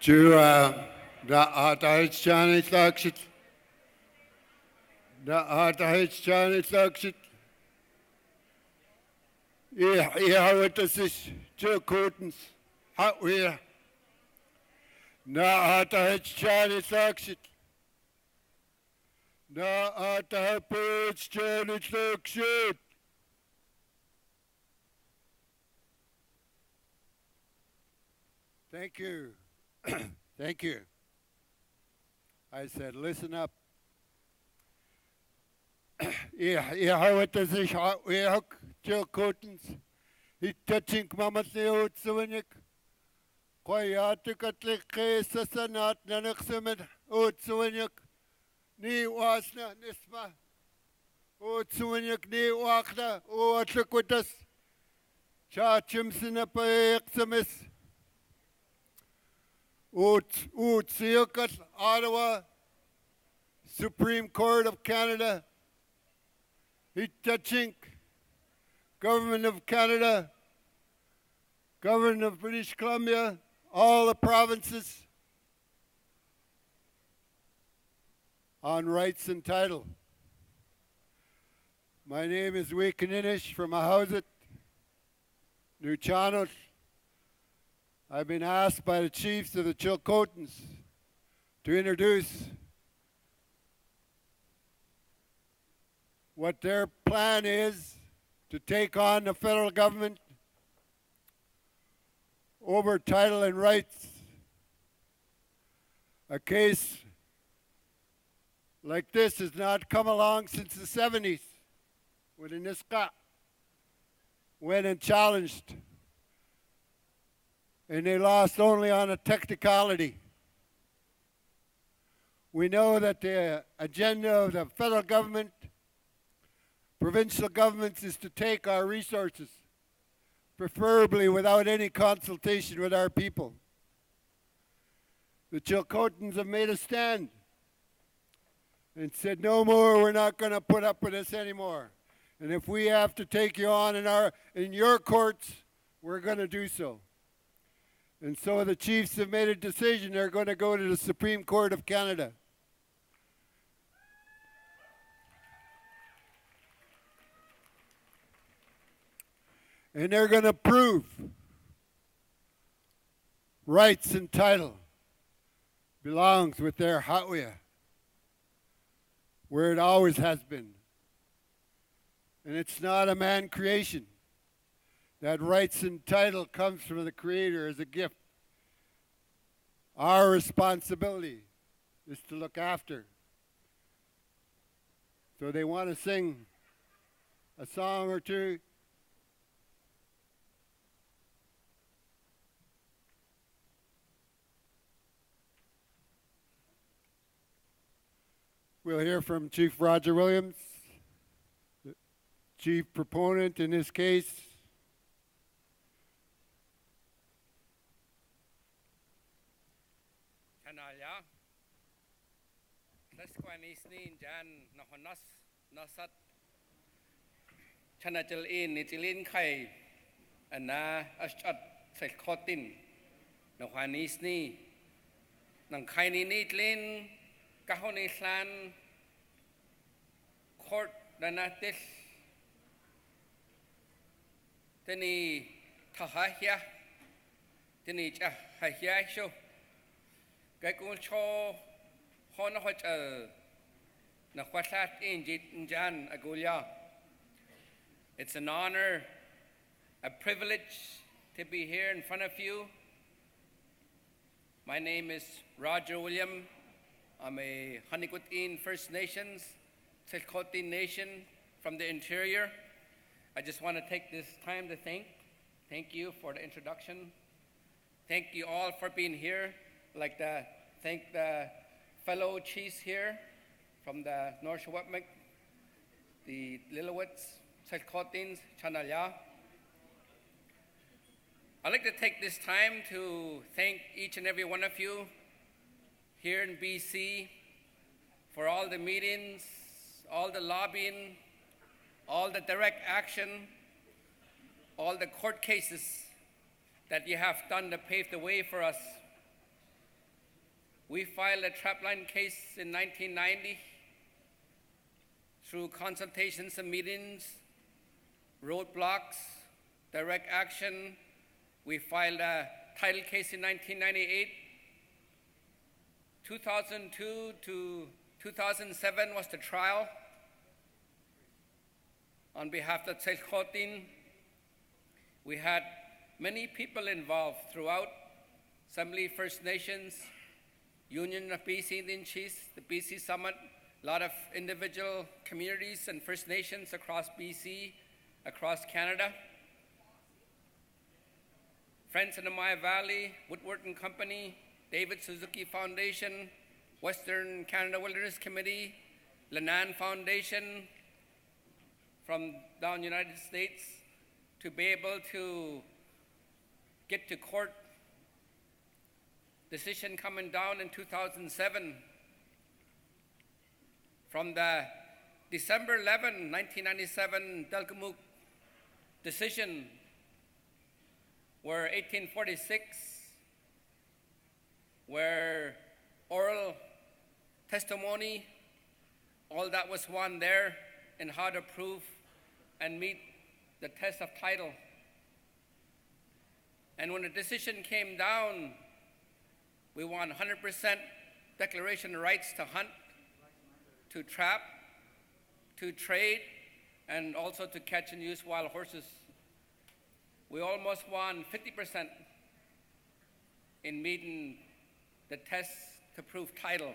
to the Untitled Chapter, the Untitled Chapter. What does this to curtains? How we the Untitled Chapter, the Untitled Chapter. Thank you. Thank you. I said, listen up. What does this to curtains? He touching Mamas Leo Suinik. Quayatic at the case as a not Nanaximid, Utsuinik, Ni Wasna, Nisma, Utsuinik, Ni Wakna, O Atliquitus, Chachimson up a Examis. Siukat, Ottawa, Supreme Court of Canada, Hitachink, Government of Canada, Government of British Columbia, all the provinces on rights and title. My name is Wikaninish from Ahouset, New Channel. I've been asked by the chiefs of the Chilcotins to introduce what their plan is to take on the federal government over title and rights. A case like this has not come along since the 70s when the Niska went and challenged. And they lost only on a technicality. We know that the agenda of the federal government, provincial governments, is to take our resources, preferably without any consultation with our people. The Chilcotins have made a stand and said, no more, we're not going to put up with this anymore. And if we have to take you on in your courts, we're going to do so. And so the chiefs have made a decision. They're going to go to the Supreme Court of Canada. And they're going to prove rights and title belongs with their Hatwia, where it always has been. And it's not a man creation. That rights and title comes from the Creator as a gift. Our responsibility is to look after. So they want to sing a song or two. We'll hear from Chief Roger Williams, the chief proponent in this case. Chanajal Nitilin Kai and Na Ashat Selkotin Nohanisni Nankaini Nitlin Kahonislan Court Danatis Teni Tahahia Teni Chahahia Show Gakul Cho Honohot Nakwasat Injit Njan Agulia. It's an honor, a privilege to be here in front of you. My name is Roger William. I'm a Hanikutin First Nations, Selkotin Nation from the interior. I just want to take this time to thank you for the introduction. Thank you all for being here. I'd like to thank the fellow chiefs here from the North Shawatmik, the Lillowits, Selkotins, Chanalya. I'd like to take this time to thank each and every one of you here in BC for all the meetings, all the lobbying, all the direct action, all the court cases that you have done to pave the way for us. We filed a trapline case in 1990 through consultations and meetings, roadblocks, direct action. We filed a title case in 1998. 2002 to 2007 was the trial on behalf of Tselchotin. We had many people involved throughout: Assembly, First Nations, Union of BC Indian Chiefs, the BC Summit, a lot of individual communities and First Nations across BC, across Canada. Friends in the Maya Valley, Woodward and Company, David Suzuki Foundation, Western Canada Wilderness Committee, Lannan Foundation from down United States, to be able to get to court. Decision coming down in 2007 from the December 11, 1997 Delgamuukw decision, where 1846, where oral testimony, all that was won there in how to prove and meet the test of title. And when the decision came down, we won 100% declaration of rights to hunt, to trap, to trade, and also to catch and use wild horses. We almost won 50% in meeting the test to prove title.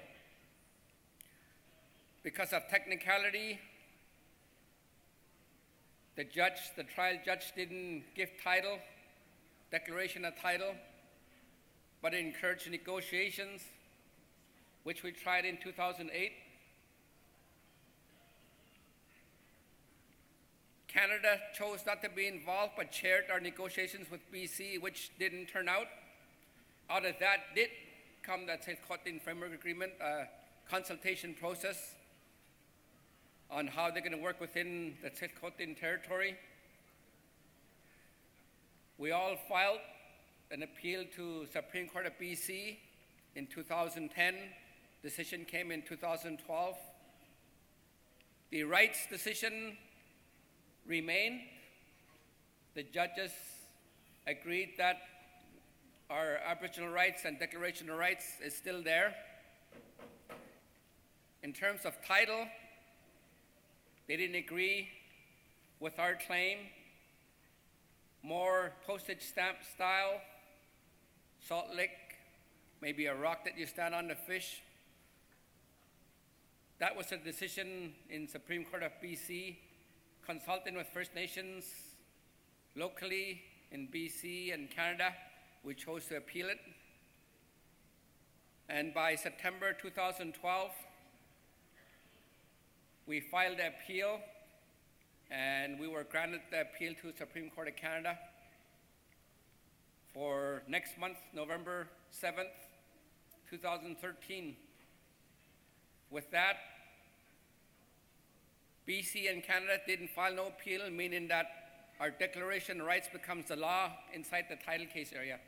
Because of technicality, the trial judge didn't give title, declaration of title, but it encouraged negotiations, which we tried in 2008. Canada chose not to be involved, but chaired our negotiations with BC, which didn't turn out. Out of that did come the Tselchotin Framework Agreement, a consultation process on how they're going to work within the Tselchotin territory. We all filed an appeal to Supreme Court of BC in 2010. Decision came in 2012. The rights decision remained. The judges agreed that our Aboriginal rights and Declaration of Rights is still there. In terms of title, they didn't agree with our claim. More postage stamp style, salt lick, maybe a rock that you stand on to fish. That was a decision in Supreme Court of BC, consulting with First Nations locally in BC and Canada. We chose to appeal it. And by September 2012, we filed the appeal, and we were granted the appeal to Supreme Court of Canada for next month, November 7th, 2013. With that, BC and Canada didn't file no appeal, meaning that our Declaration of Rights becomes the law inside the title case area.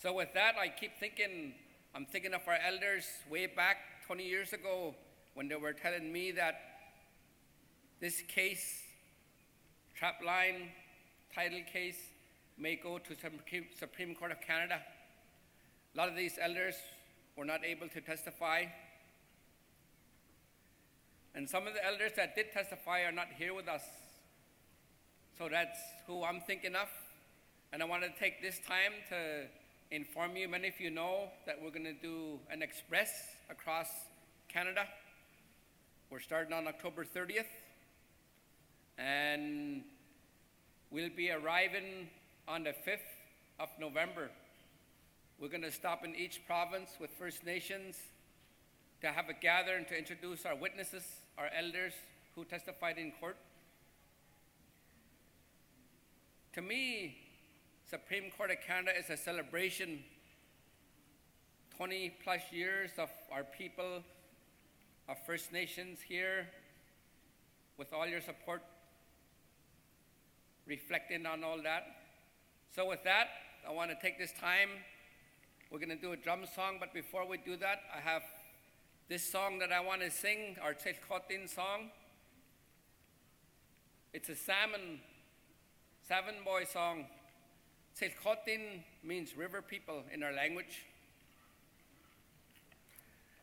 So with that, I keep thinking, I'm thinking of our elders way back 20 years ago when they were telling me that this case, trapline, title case, may go to Supreme Court of Canada. A lot of these elders were not able to testify. And some of the elders that did testify are not here with us. So that's who I'm thinking of. And I want to take this time to inform you, many of you know, that we're going to do an express across Canada. We're starting on October 30th. And we'll be arriving on the 5th of November. We're going to stop in each province with First Nations to have a gathering to introduce our witnesses, our elders who testified in court. To me, Supreme Court of Canada is a celebration. 20 plus years of our people, of First Nations here, with all your support, reflecting on all that. So with that, I want to take this time We're going to do a drum song, but before we do that, I have this song that I want to sing, our Tselkotin song. It's a seven boy song. Tselkotin means river people in our language.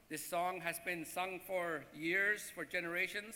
This song has been sung for years, for generations.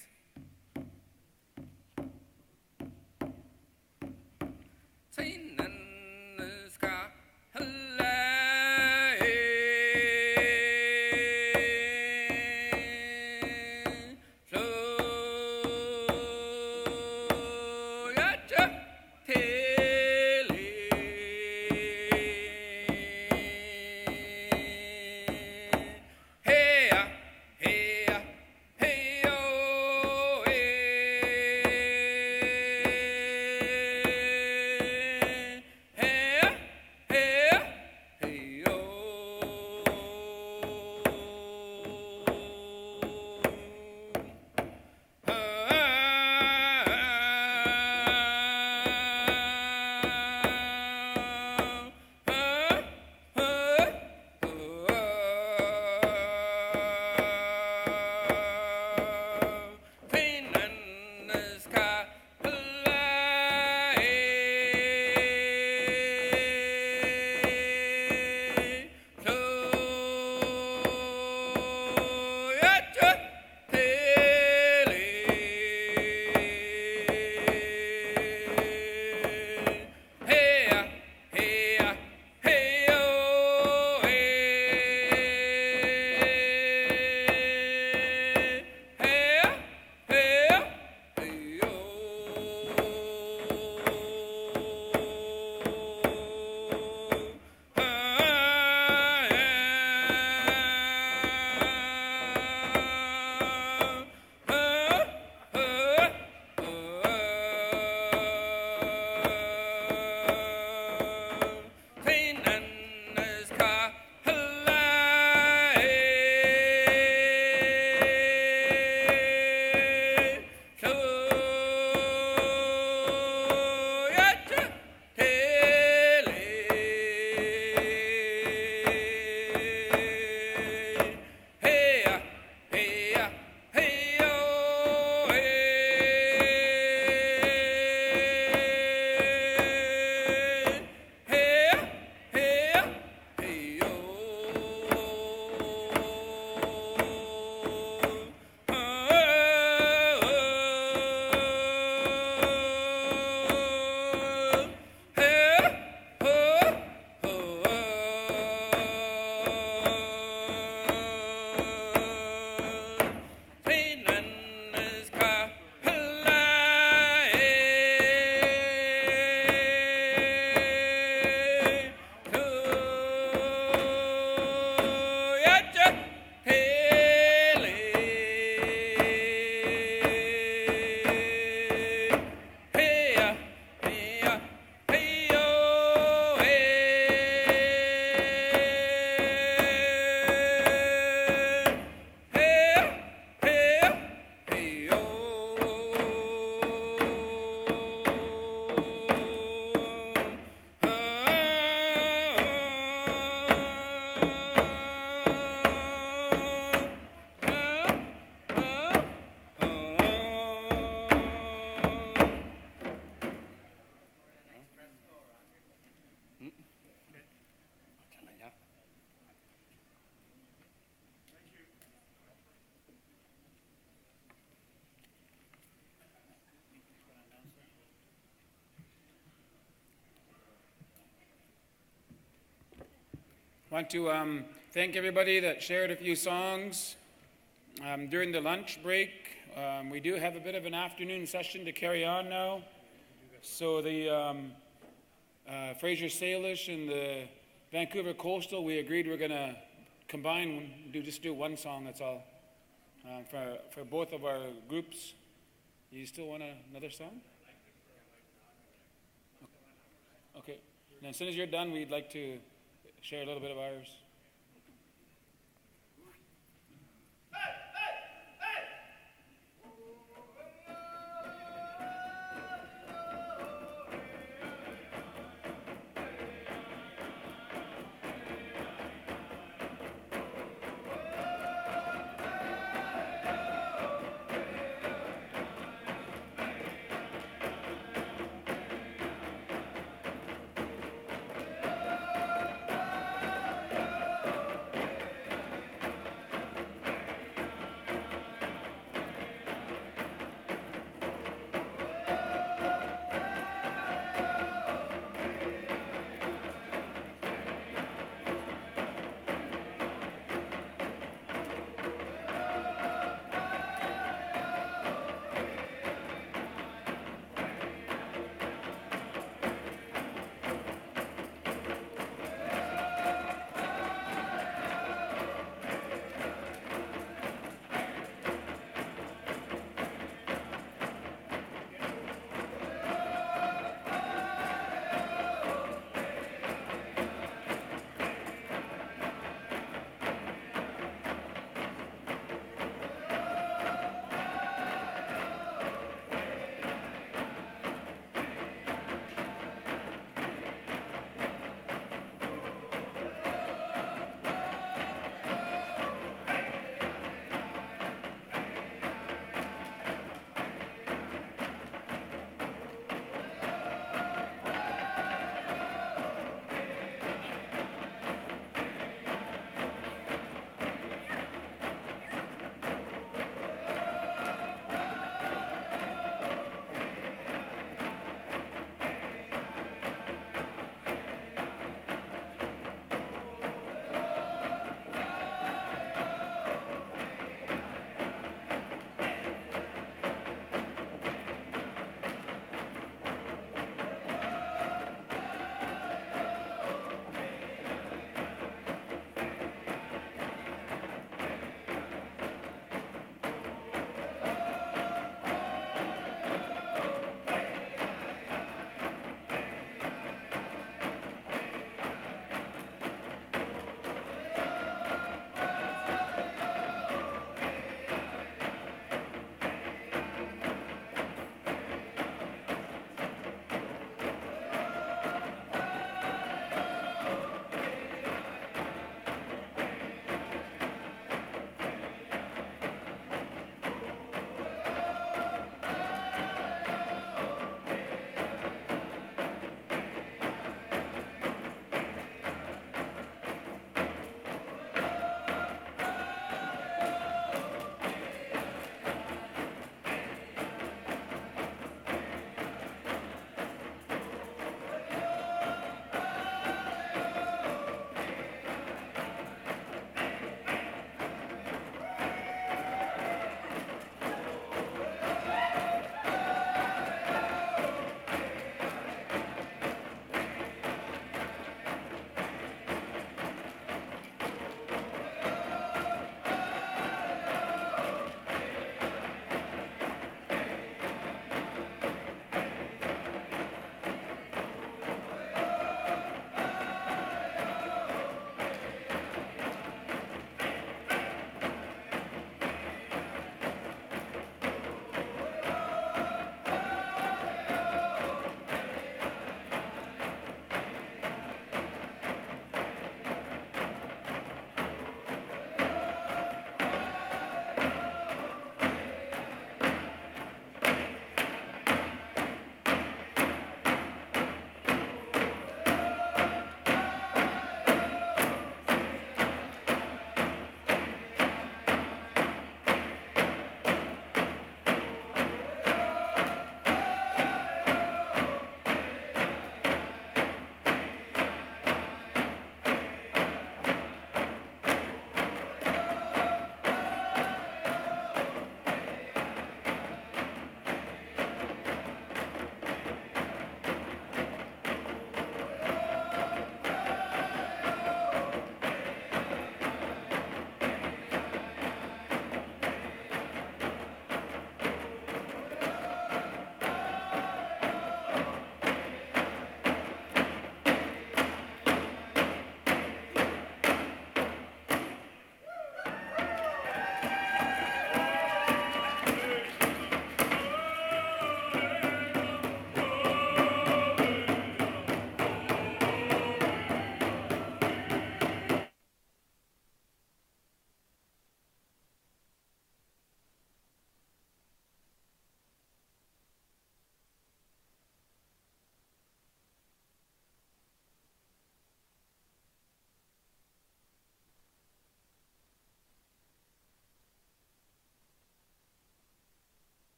I want to thank everybody that shared a few songs during the lunch break. We do have a bit of an afternoon session to carry on now. So the Fraser Salish and the Vancouver Coastal, we agreed we're going to combine, just do one song, that's all, for both of our groups. You still want another song? Okay. And as soon as you're done, we'd like to share a little bit of ours.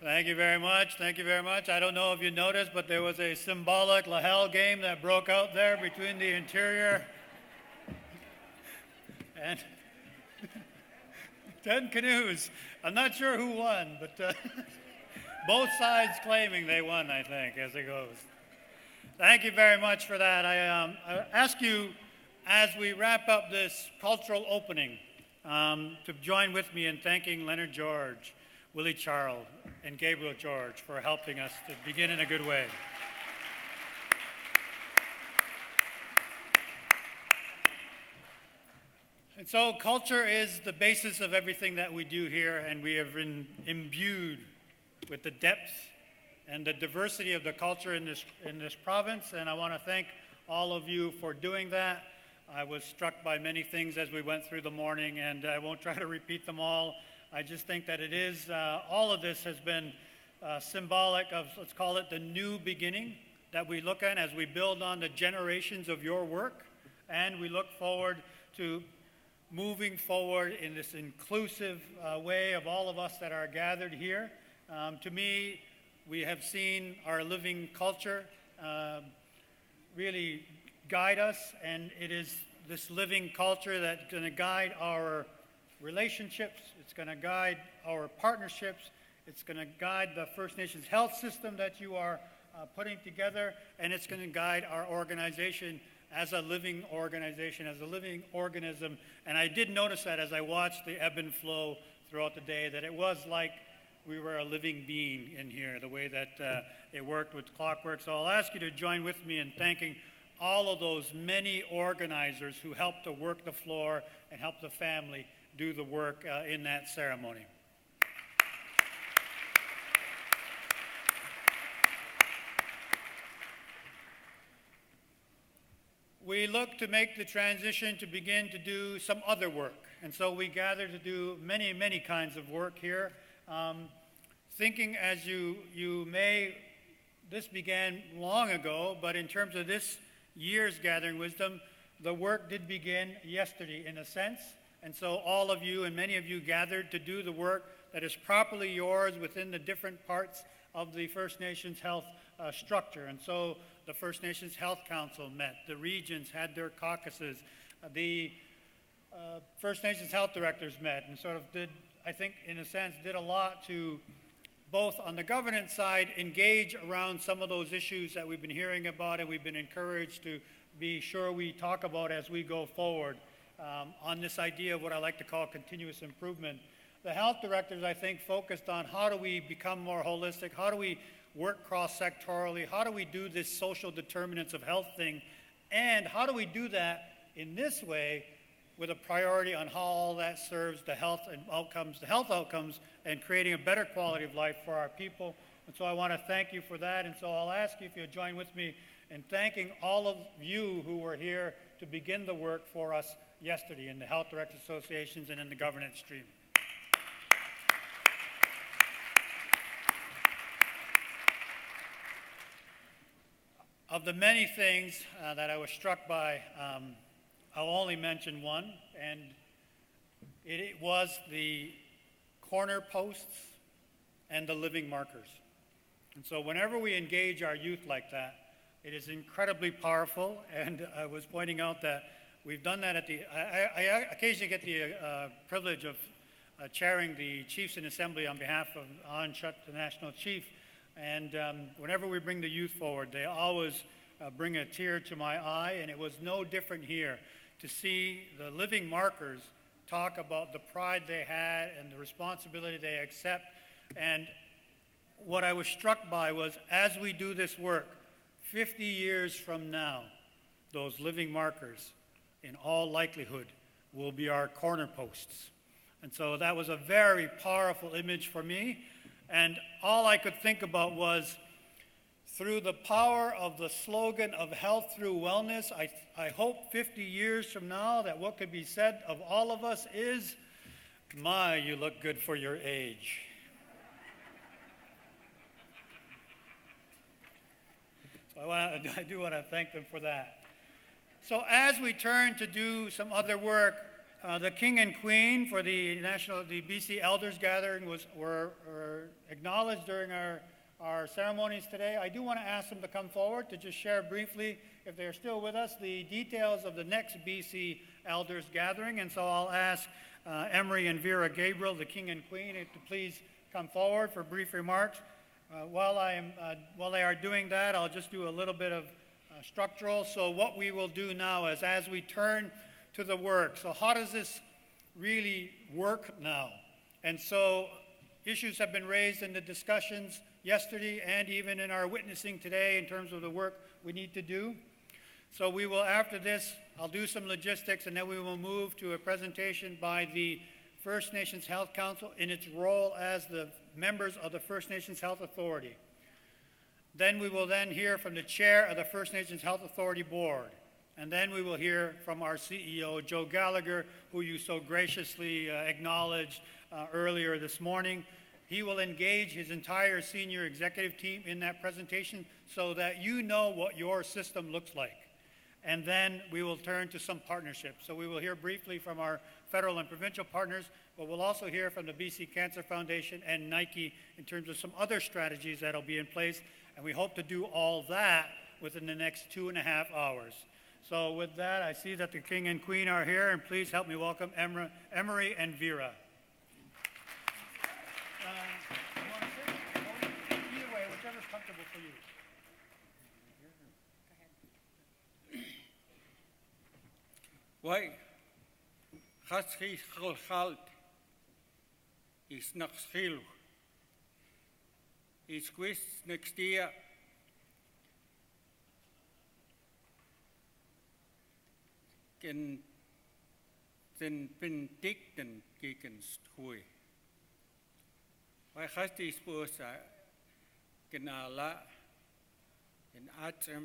Thank you very much. Thank you very much. I don't know if you noticed, but there was a symbolic Lahel game that broke out there between the interior and 10 canoes. I'm not sure who won, but both sides claiming they won, I think, as it goes. Thank you very much for that. I ask you, as we wrap up this cultural opening, to join with me in thanking Leonard George, Willie Charles, and Gabriel George for helping us to begin in a good way. And so culture is the basis of everything that we do here, and we have been imbued with the depth and the diversity of the culture in this province, and I want to thank all of you for doing that. I was struck by many things as we went through the morning, and I won't try to repeat them all. I just think that it is, all of this has been symbolic of, let's call it the new beginning that we look at as we build on the generations of your work, and we look forward to moving forward in this inclusive way of all of us that are gathered here. To me, we have seen our living culture really guide us, and it is this living culture that's going to guide our relationships, it's going to guide our partnerships, it's going to guide the First Nations health system that you are putting together, and it's going to guide our organization as a living organization, as a living organism. And I did notice that as I watched the ebb and flow throughout the day, that it was like we were a living being in here, the way that it worked with clockwork. So I'll ask you to join with me in thanking all of those many organizers who helped to work the floor and help the family do the work in that ceremony. We look to make the transition to begin to do some other work. And so we gather to do many, many kinds of work here. Thinking as you may, this began long ago, but in terms of this year's Gathering Wisdom, the work did begin yesterday in a sense. And so all of you and many of you gathered to do the work that is properly yours within the different parts of the First Nations health structure. And so the First Nations Health Council met, the regions had their caucuses, the First Nations health directors met and sort of did, I think, in a sense, did a lot to both on the governance side engage around some of those issues that we've been hearing about and we've been encouraged to be sure we talk about as we go forward on this idea of what I like to call continuous improvement. The health directors, I think, focused on how do we become more holistic, how do we work cross-sectorally, how do we do this social determinants of health thing, and how do we do that in this way with a priority on how all that serves the health outcomes, and creating a better quality of life for our people. And so I want to thank you for that. And so I'll ask you if you'll join with me in thanking all of you who were here to begin the work for us yesterday in the Health Directors Associations and in the governance stream. Of the many things that I was struck by, I'll only mention one, and it was the corner posts and the living markers. And so whenever we engage our youth like that, it is incredibly powerful, and I was pointing out that we've done that at the, I occasionally get the privilege of chairing the Chiefs in Assembly on behalf of An Chut, the National Chief, and whenever we bring the youth forward, they always bring a tear to my eye, and it was no different here to see the living markers talk about the pride they had and the responsibility they accept. And what I was struck by was as we do this work, 50 years from now, those living markers, in all likelihood, will be our corner posts. And so that was a very powerful image for me. And all I could think about was, through the power of the slogan of health through wellness, I hope 50 years from now that what could be said of all of us is, my, you look good for your age. So I do want to thank them for that. So as we turn to do some other work, The King and Queen for the BC Elders Gathering were acknowledged during our ceremonies today. I do want to ask them to come forward to just share briefly, if they're still with us, the details of the next BC Elders Gathering. And so I'll ask Emery and Vera Gabriel, the King and Queen, to please come forward for brief remarks. While they are doing that, I'll just do a little bit of structural. So what we will do now is, as we turn to the work, so how does this really work now? And so issues have been raised in the discussions yesterday and even in our witnessing today in terms of the work we need to do. So we will, after this, I'll do some logistics, and then we will move to a presentation by the First Nations Health Council in its role as the members of the First Nations Health Authority. Then we will then hear from the chair of the First Nations Health Authority Board. And then we will hear from our CEO, Joe Gallagher, who you so graciously acknowledged earlier this morning. He will engage his entire senior executive team in that presentation so that you know what your system looks like. And then we will turn to some partnerships. So we will hear briefly from our federal and provincial partners, but we'll also hear from the BC Cancer Foundation and Nike in terms of some other strategies that will be in place. And we hope to do all that within the next 2.5 hours. So with that, I see that the King and Queen are here, and please help me welcome Emery and Vera. You want to sit? Either way, whichever's comfortable for you. Why? Haschi Halt is not schil. Is quiz next year. Can then Penticton gegen Stui. Why has this Bosa Genala in Atem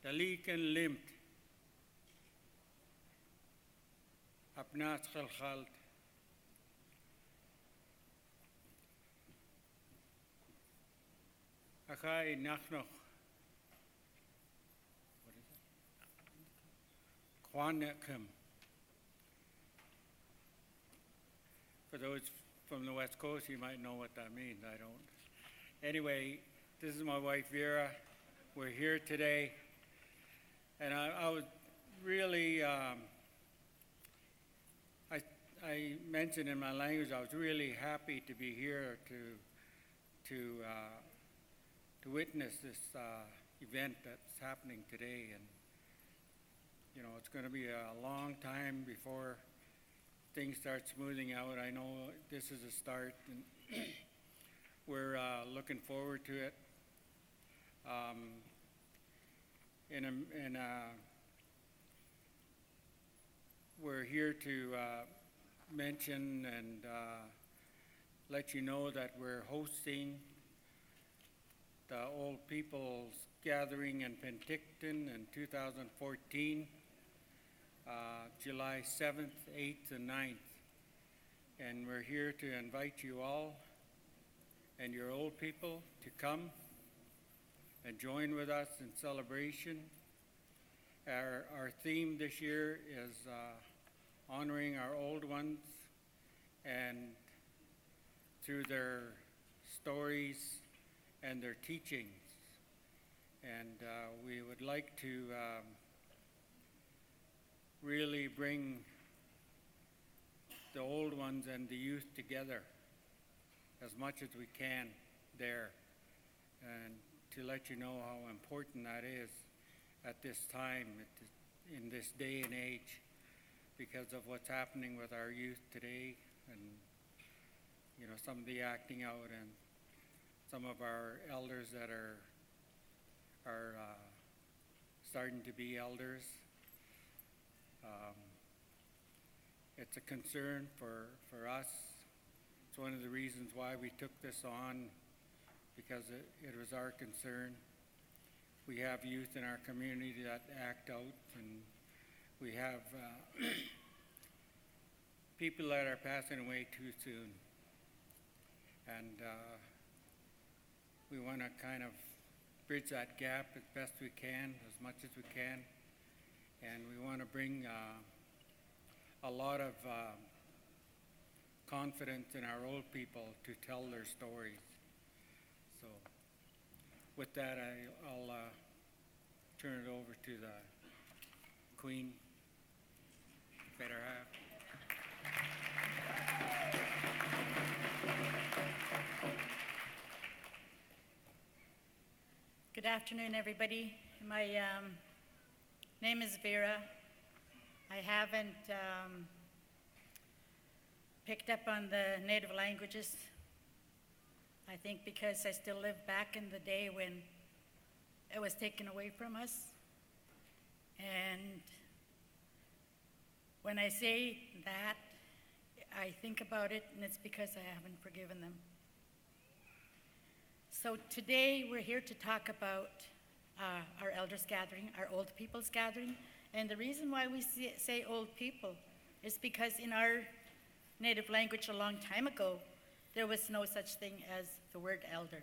the Leaken Limp Abnat Halt. Achai nach noch. For those from the West Coast, you might know what that means. I don't. Anyway, this is my wife Vera. We're here today, and I was really. I mentioned in my language I was really happy to be here to witness this event that's happening today, and you know, it's going to be a long time before things start smoothing out. I know this is a start, and we're looking forward to it. We're here to mention and let you know that we're hosting the Old People's Gathering in Penticton in 2014. July 7th, 8th, and 9th. And we're here to invite you all and your old people to come and join with us in celebration. Our theme this year is honoring our old ones, and through their stories and their teachings. And we would like to really bring the old ones and the youth together as much as we can there, and to let you know how important that is at this time, in this day and age, because of what's happening with our youth today, and you know, some of the acting out, and some of our elders that are starting to be elders. It's a concern for us. It's one of the reasons why we took this on, because it was our concern. We have youth in our community that act out, and we have people that are passing away too soon. And we want to kind of bridge that gap as best we can, as much as we can. And we want to bring a lot of confidence in our old people to tell their stories. So with that, I'll turn it over to the Queen, better half. Good afternoon, everybody. My name is Vera. I haven't picked up on the native languages, I think because I still live back in the day when it was taken away from us. And when I say that, I think about it, and it's because I haven't forgiven them. So today we're here to talk about our elders gathering, our old people's gathering. And the reason why we say old people is because in our native language a long time ago, there was no such thing as the word elder.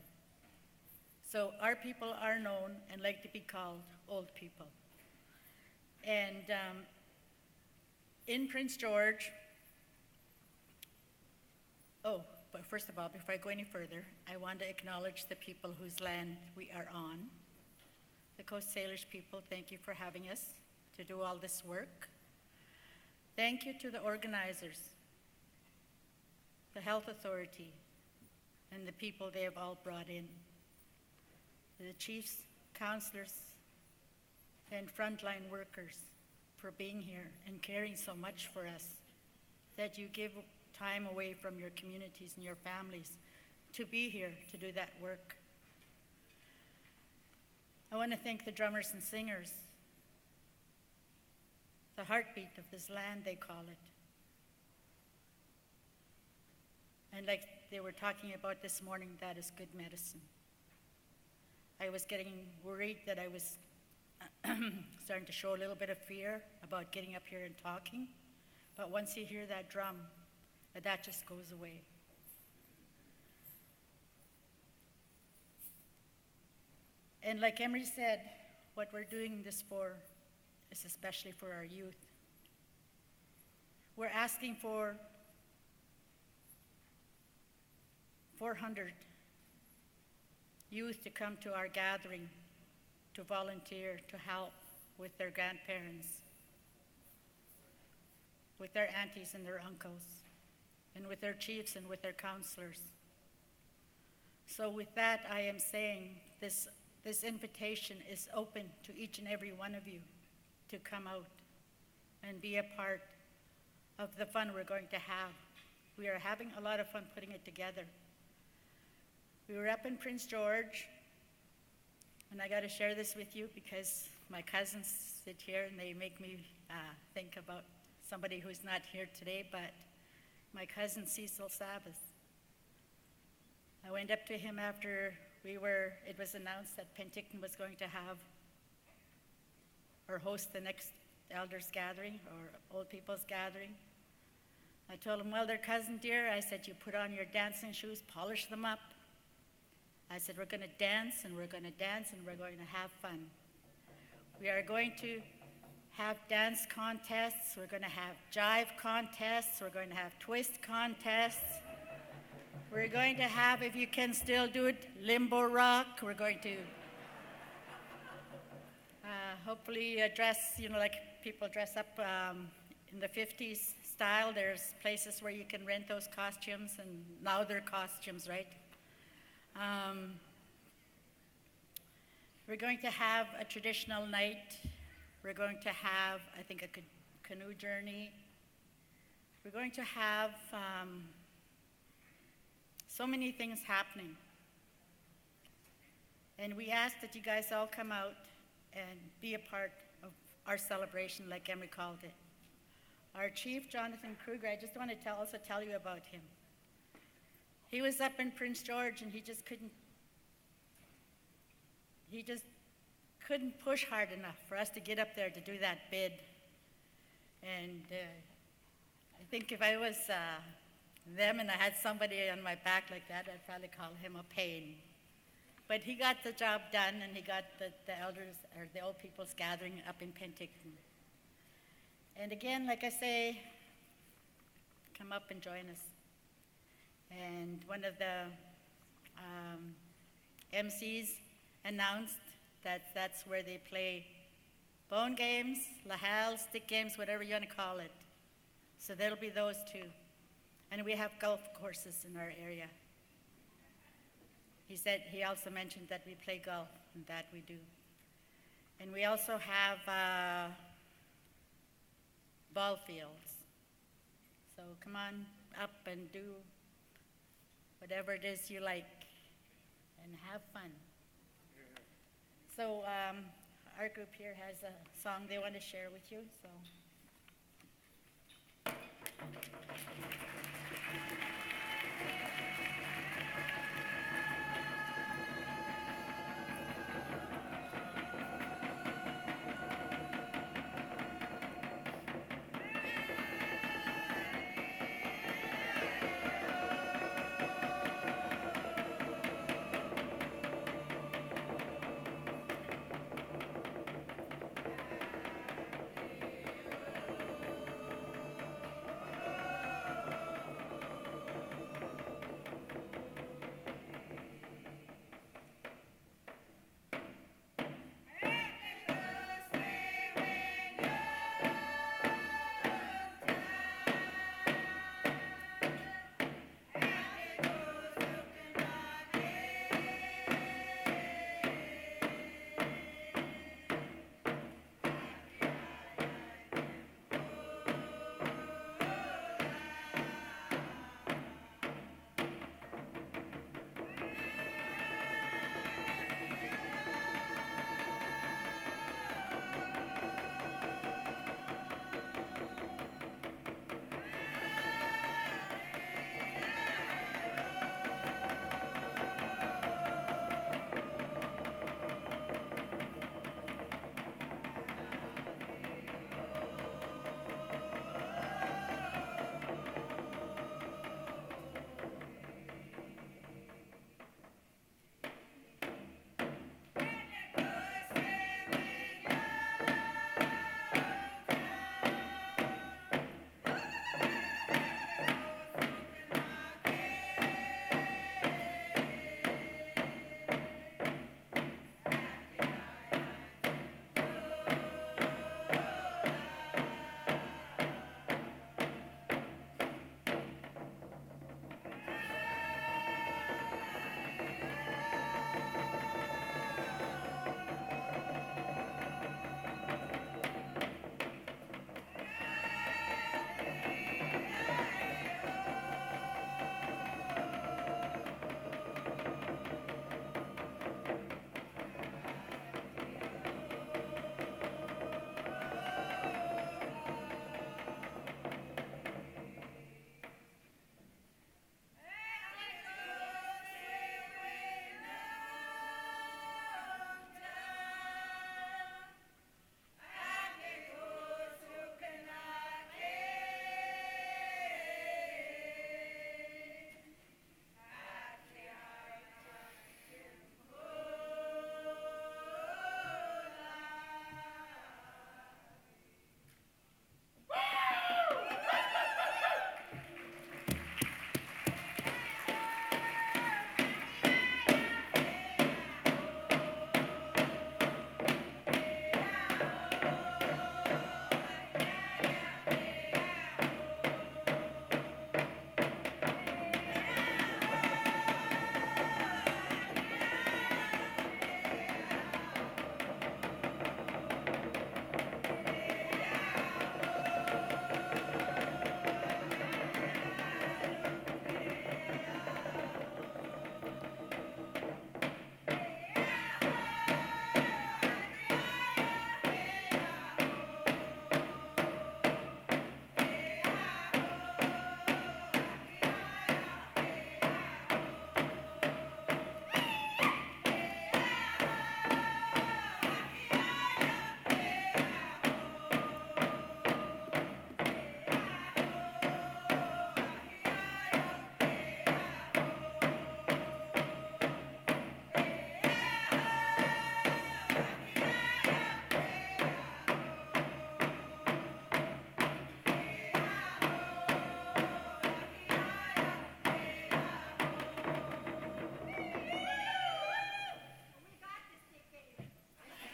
So our people are known and like to be called old people. And in Prince George, but first of all, before I go any further, I want to acknowledge the people whose land we are on. The Coast Salish people, thank you for having us to do all this work. Thank you to the organizers, the Health Authority, and the people they have all brought in. The chiefs, counselors, and frontline workers for being here and caring so much for us that you give time away from your communities and your families to be here to do that work. I want to thank the drummers and singers, the heartbeat of this land, they call it. And like they were talking about this morning, that is good medicine. I was getting worried that I was starting to show a little bit of fear about getting up here and talking, but once you hear that drum, that just goes away. And like Emery said, what we're doing this for is especially for our youth. We're asking for 400 youth to come to our gathering to volunteer to help with their grandparents, with their aunties and their uncles, and with their chiefs and with their counselors. So with that, I am saying this invitation is open to each and every one of you to come out and be a part of the fun we're going to have. We are having a lot of fun putting it together. We were up in Prince George, and I got to share this with you because my cousins sit here and they make me think about somebody who's not here today, but my cousin Cecil Sabbath. I went up to him after it was announced that Penticton was going to have or host the next elders gathering or old people's gathering. I told him, well, their cousin dear, I said, you put on your dancing shoes, polish them up. I said, we're gonna dance and we're gonna dance and we're going to have fun. We are going to have dance contests, we're going to have jive contests, we're going to have twist contests. We're going to have, if you can still do it, limbo rock. We're going to hopefully dress, like people dress up in the 50s style. There's places where you can rent those costumes, and now they're costumes, right? We're going to have a traditional night. We're going to have, I think, a canoe journey. We're going to have so many things happening. And we ask that you guys all come out and be a part of our celebration, like Emery called it. Our chief, Jonathan Kruger, I just want to also tell you about him. He was up in Prince George, and he just couldn't push hard enough for us to get up there to do that bid. And I think if I was them and I had somebody on my back like that, I'd probably call him a pain. But he got the job done, and he got the elders, or the old people's gathering up in Penticton And again, like I say, come up and join us. And one of the MCs announced that that's where they play bone games, lahal, stick games, whatever you want to call it. So there'll be those too. And we have golf courses in our area. He also mentioned that we play golf, and that we do. And we also have ball fields. So come on up and do whatever it is you like and have fun. So our group here has a song they want to share with you. So.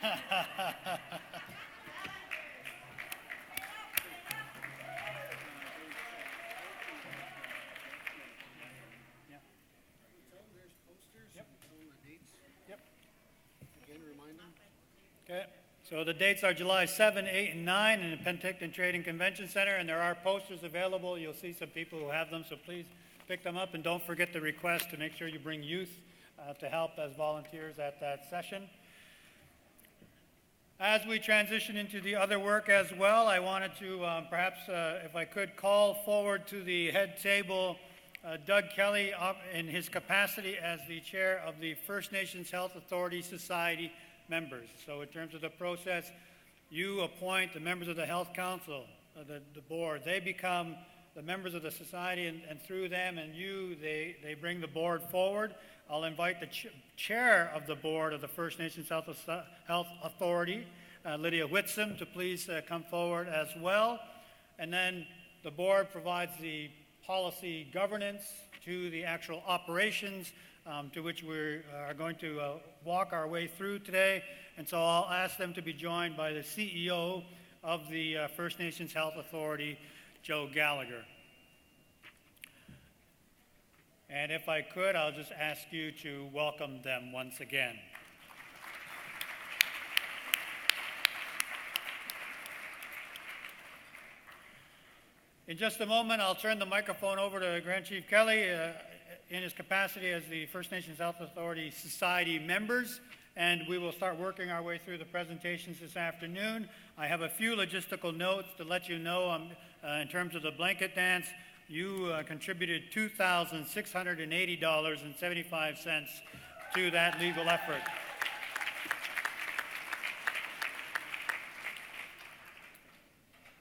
Okay, so the dates are July 7, 8, and 9 in the Penticton Trading Convention Center, and there are posters available. You'll see some people who have them, so please pick them up, and don't forget the request to make sure you bring youth to help as volunteers at that session. As we transition into the other work as well, I wanted to perhaps, if I could, call forward to the head table Doug Kelly in his capacity as the chair of the First Nations Health Authority Society members. So in terms of the process, you appoint the members of the Health Council, the board. They become the members of the society, and through them and you, they bring the board forward. I'll invite the chair of the board of the First Nations Health Authority, Lydia Hwitsum, to please come forward as well. And then the board provides the policy governance to the actual operations to which we are going to walk our way through today. And so I'll ask them to be joined by the CEO of the First Nations Health Authority, Joe Gallagher. And if I could, I'll just ask you to welcome them once again. In just a moment, I'll turn the microphone over to Grand Chief Kelly in his capacity as the First Nations Health Authority Society members, and we will start working our way through the presentations this afternoon. I have a few logistical notes to let you know in terms of the blanket dance. You contributed $2,680.75 to that legal effort.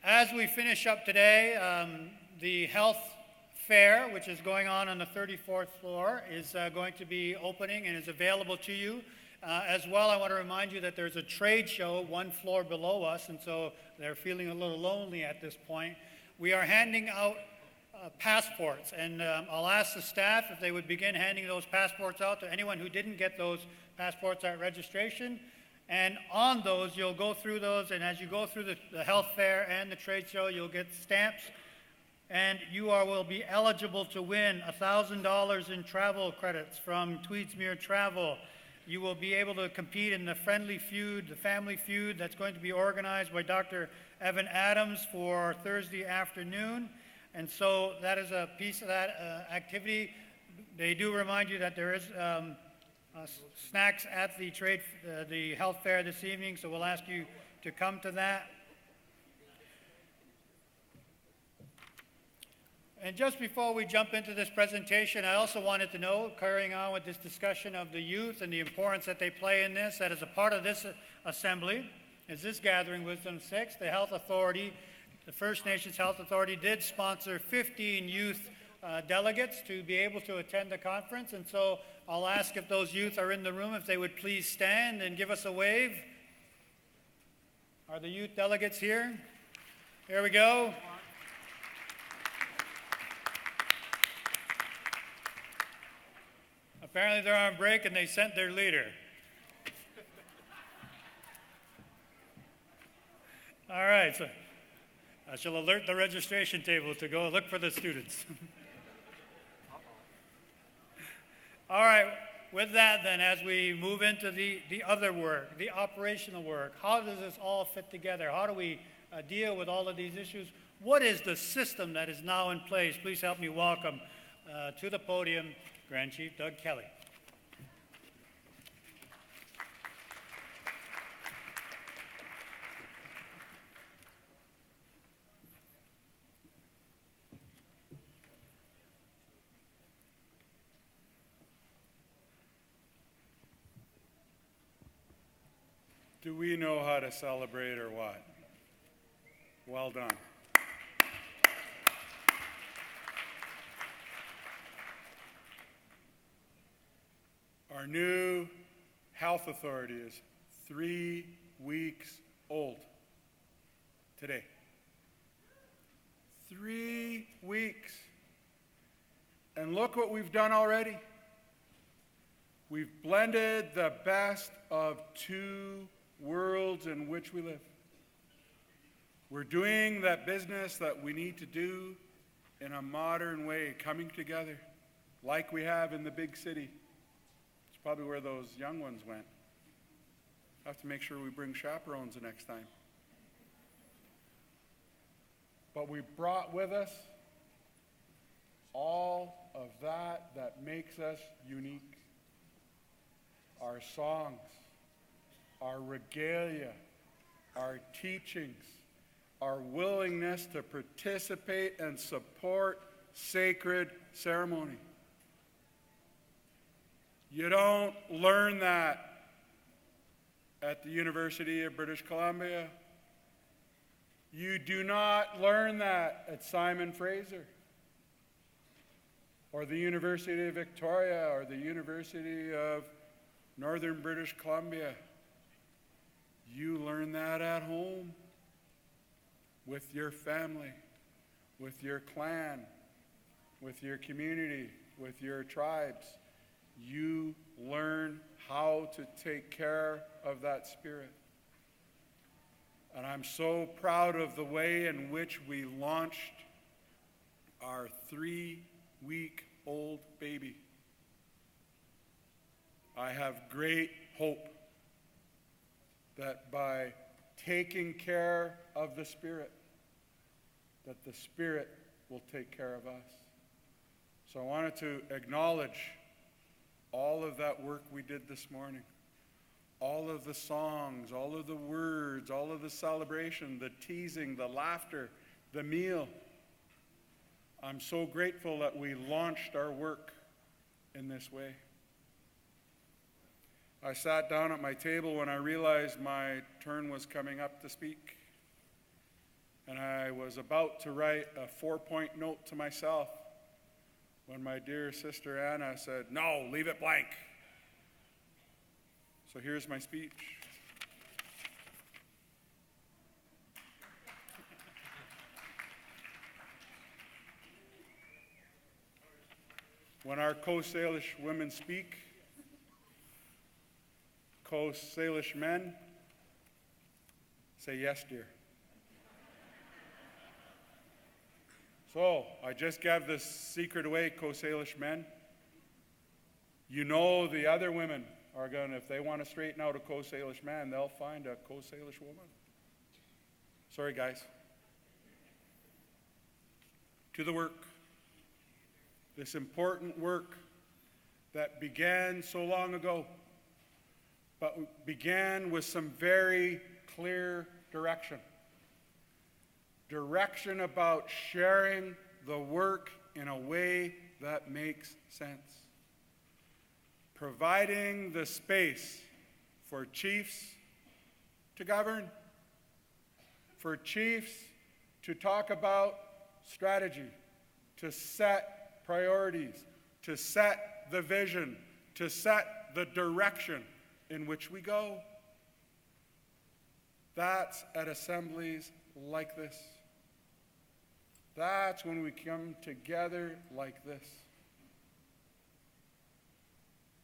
As we finish up today, the health fair, which is going on the 34th floor, is going to be opening and is available to you. As well, I want to remind you that there's a trade show one floor below us, and so they're feeling a little lonely at this point. We are handing out passports, and I'll ask the staff if they would begin handing those passports out to anyone who didn't get those passports at registration. And on those, you'll go through those, and as you go through the health fair and the trade show, you'll get stamps, and you will be eligible to win $1,000 in travel credits from Tweedsmuir Travel. You will be able to compete in the Friendly Feud, the Family Feud, that's going to be organized by Dr. Evan Adams for Thursday afternoon. And so that is a piece of that activity. They do remind you that there is snacks at the health fair this evening, so we'll ask you to come to that. And just before we jump into this presentation, I also wanted to know, carrying on with this discussion of the youth and the importance that they play in this, that as a part of this assembly, as this gathering, Wisdom 6, the Health Authority, the First Nations Health Authority did sponsor 15 youth delegates to be able to attend the conference. And so I'll ask if those youth are in the room, if they would please stand and give us a wave. Are the youth delegates here? Here we go. Apparently they're on break and they sent their leader. All right, so I shall alert the registration table to go look for the students. All right, with that then, as we move into the other work, the operational work, how does this all fit together? How do we deal with all of these issues? What is the system that is now in place? Please help me welcome to the podium Grand Chief Doug Kelly. Do we know how to celebrate or what? Well done. Our new health authority is 3 weeks old today. 3 weeks. And look what we've done already. We've blended the best of 2 worlds in which we live. We're doing that business that we need to do in a modern way, coming together like we have in the big city. It's probably where those young ones went. Have to make sure we bring chaperones the next time. But we brought with us all of that makes us unique. Our songs, our regalia, our teachings, our willingness to participate and support sacred ceremony. You don't learn that at the University of British Columbia. You do not learn that at Simon Fraser or the University of Victoria or the University of Northern British Columbia. You learn that at home with your family, with your clan, with your community, with your tribes. You learn how to take care of that spirit. And I'm so proud of the way in which we launched our 3-week-old baby. I have great hope that by taking care of the Spirit, that the Spirit will take care of us. So I wanted to acknowledge all of that work we did this morning. All of the songs, all of the words, all of the celebration, the teasing, the laughter, the meal. I'm so grateful that we launched our work in this way. I sat down at my table when I realized my turn was coming up to speak. And I was about to write a 4-point note to myself when my dear sister Anna said, "No, leave it blank." So here's my speech. When our Coast Salish women speak, Coast Salish men say, "Yes, dear." So, I just gave this secret away, Coast Salish men. You know the other women are going to, if they want to straighten out a Coast Salish man, they'll find a Coast Salish woman. Sorry, guys. To the work. This important work that began so long ago, but began with some very clear direction. Direction about sharing the work in a way that makes sense. Providing the space for chiefs to govern, for chiefs to talk about strategy, to set priorities, to set the vision, to set the direction in which we go. That's at assemblies like this. That's when we come together like this.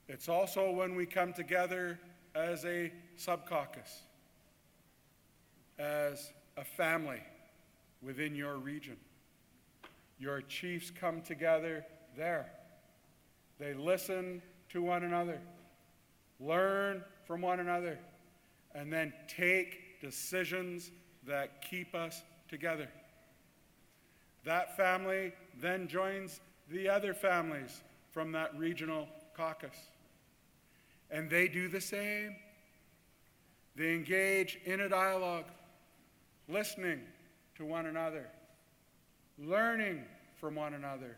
It's also when we come together as a sub-caucus, as a family within your region. Your chiefs come together there. They listen to one another, learn from one another, and then take decisions that keep us together. That family then joins the other families from that regional caucus. And they do the same. They engage in a dialogue, listening to one another, learning from one another,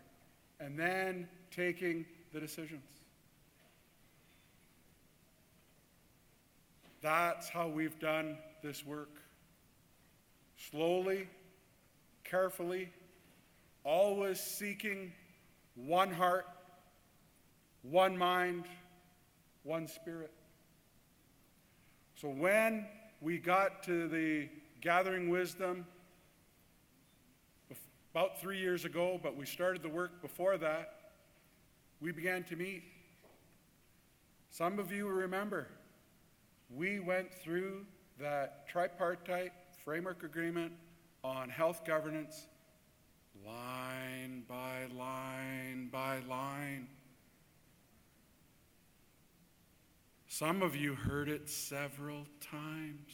and then taking the decisions. That's how we've done this work. Slowly, carefully, always seeking one heart, one mind, one spirit. So when we got to the Gathering Wisdom about 3 years ago, but we started the work before that, we began to meet. Some of you remember we went through that tripartite framework agreement on health governance line by line by line. Some of you heard it several times.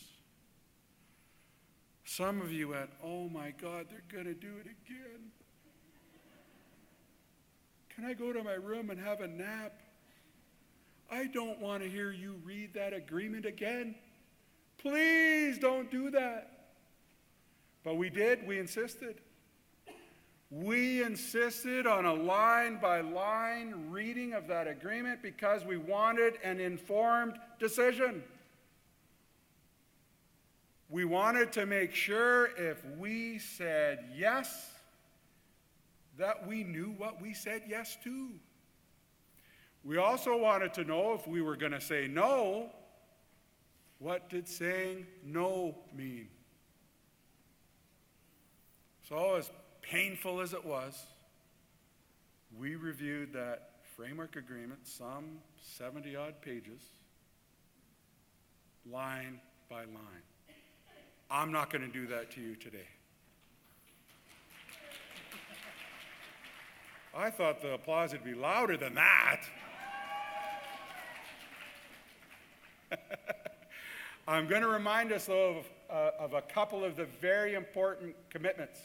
Some of you went, oh my God, they're going to do it again. Can I go to my room and have a nap? I don't want to hear you read that agreement again. Please don't do that. But we did, we insisted. We insisted on a line-by-line reading of that agreement because we wanted an informed decision. We wanted to make sure if we said yes, that we knew what we said yes to. We also wanted to know if we were going to say no, what did saying no mean? So as painful as it was, we reviewed that framework agreement, some 70-odd pages, line by line. I'm not going to do that to you today. I thought the applause would be louder than that. I'm going to remind us, though, of a couple of the very important commitments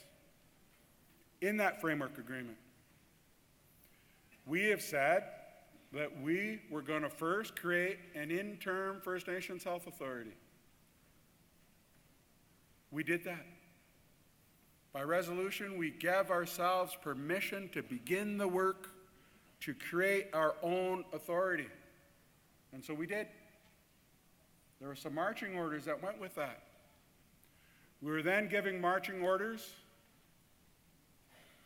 in that framework agreement. We have said that we were going to first create an interim First Nations Health Authority. We did that. By resolution, we gave ourselves permission to begin the work to create our own authority. And so we did. There were some marching orders that went with that. We were then giving marching orders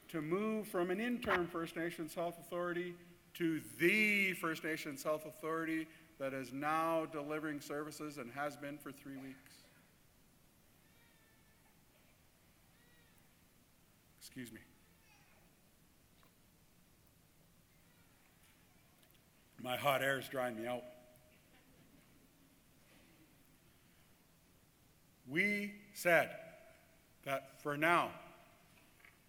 to move from an interim First Nations Health Authority to the First Nations Health Authority that is now delivering services and has been for 3 weeks. Excuse me. My hot air is drying me out. We said that for now,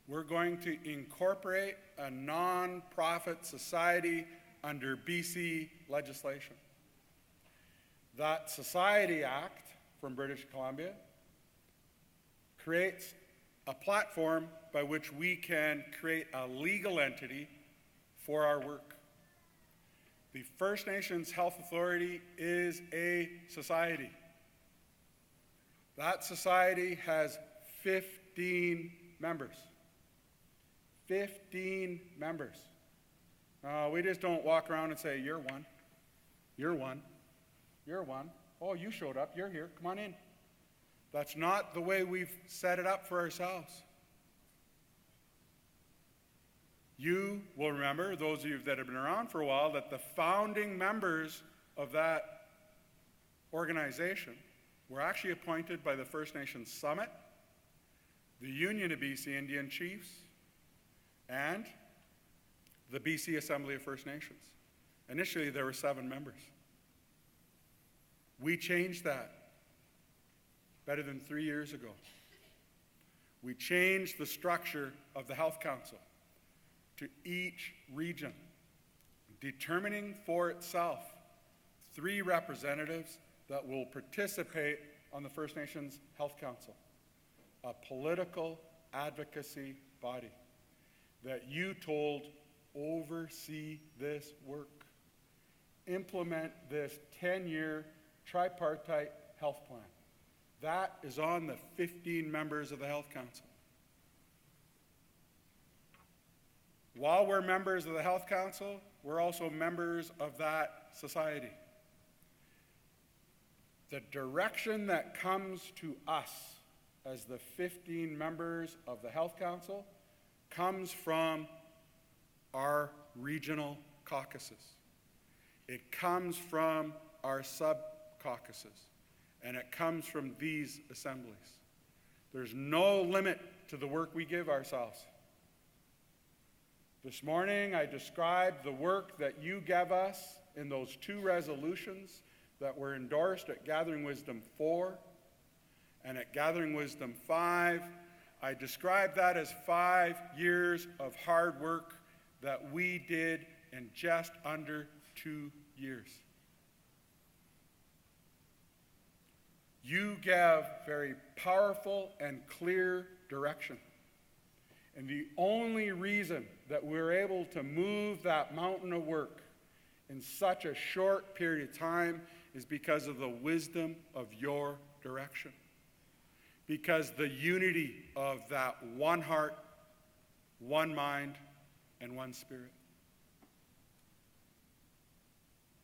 we're going to incorporate a non-profit society under BC legislation. That Society Act from British Columbia creates a platform by which we can create a legal entity for our work. The First Nations Health Authority is a society. That society has 15 members. 15 members. We just don't walk around and say, you're one, you're one, you're one. Oh, you showed up, you're here, come on in. That's not the way we've set it up for ourselves. You will remember, those of you that have been around for a while, that the founding members of that organization were actually appointed by the First Nations Summit, the Union of BC Indian Chiefs, and the BC Assembly of First Nations. Initially, there were 7 members. We changed that better than 3 years ago. We changed the structure of the Health Council to each region, determining for itself 3 representatives that will participate on the First Nations Health Council, a political advocacy body that you told oversee this work, implement this 10-year tripartite health plan. That is on the 15 members of the Health Council. While we're members of the Health Council, we're also members of that society. The direction that comes to us as the 15 members of the Health Council comes from our regional caucuses. It comes from our sub-caucuses, and it comes from these assemblies. There's no limit to the work we give ourselves. This morning, I described the work that you gave us in those 2 resolutions that were endorsed at Gathering Wisdom 4 and at Gathering Wisdom 5, I describe that as 5 years of hard work that we did in just under 2 years. You gave very powerful and clear direction. And the only reason that we're able to move that mountain of work in such a short period of time is because of the wisdom of your direction. Because the unity of that one heart, one mind, and one spirit.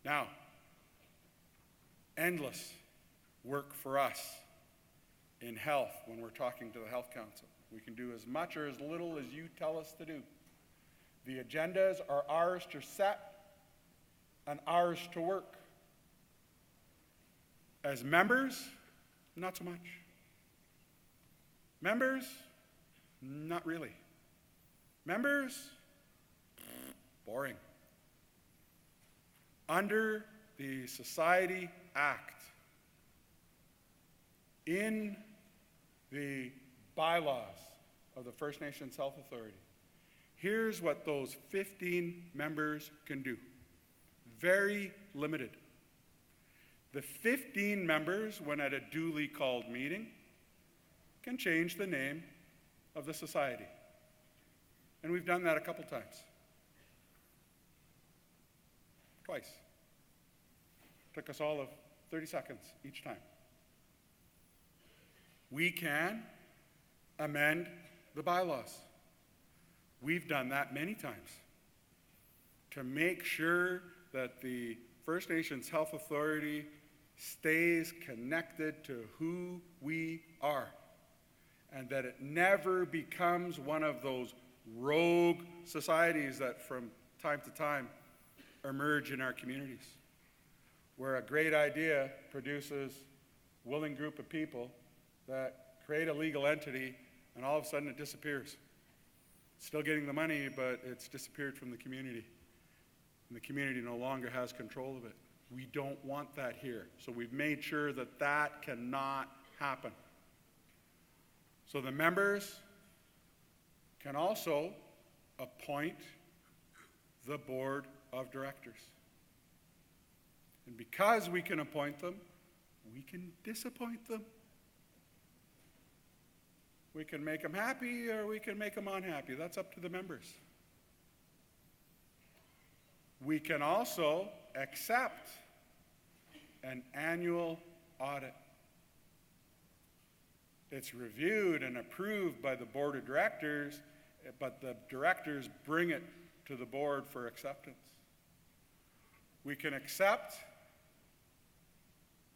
Now, endless work for us in health when we're talking to the Health Council. We can do as much or as little as you tell us to do. The agendas are ours to set and ours to work. As members, not so much. Members, not really. Members, boring. Under the Society Act, in the bylaws of the First Nations Health Authority, here's what those 15 members can do. Very limited. The 15 members, when at a duly called meeting, can change the name of the society. And we've done that a couple times. Twice. Took us all of 30 seconds each time. We can amend the bylaws. We've done that many times to make sure that the First Nations Health Authority stays connected to who we are and that it never becomes one of those rogue societies that from time to time emerge in our communities, where a great idea produces a willing group of people that create a legal entity and all of a sudden it disappears. Still getting the money, but it's disappeared from the community. And the community no longer has control of it. We don't want that here. So we've made sure that that cannot happen. So the members can also appoint the board of directors. And because we can appoint them, we can disappoint them. We can make them happy or we can make them unhappy. That's up to the members. We can also accept an annual audit. It's reviewed and approved by the board of directors, but the directors bring it to the board for acceptance. We can accept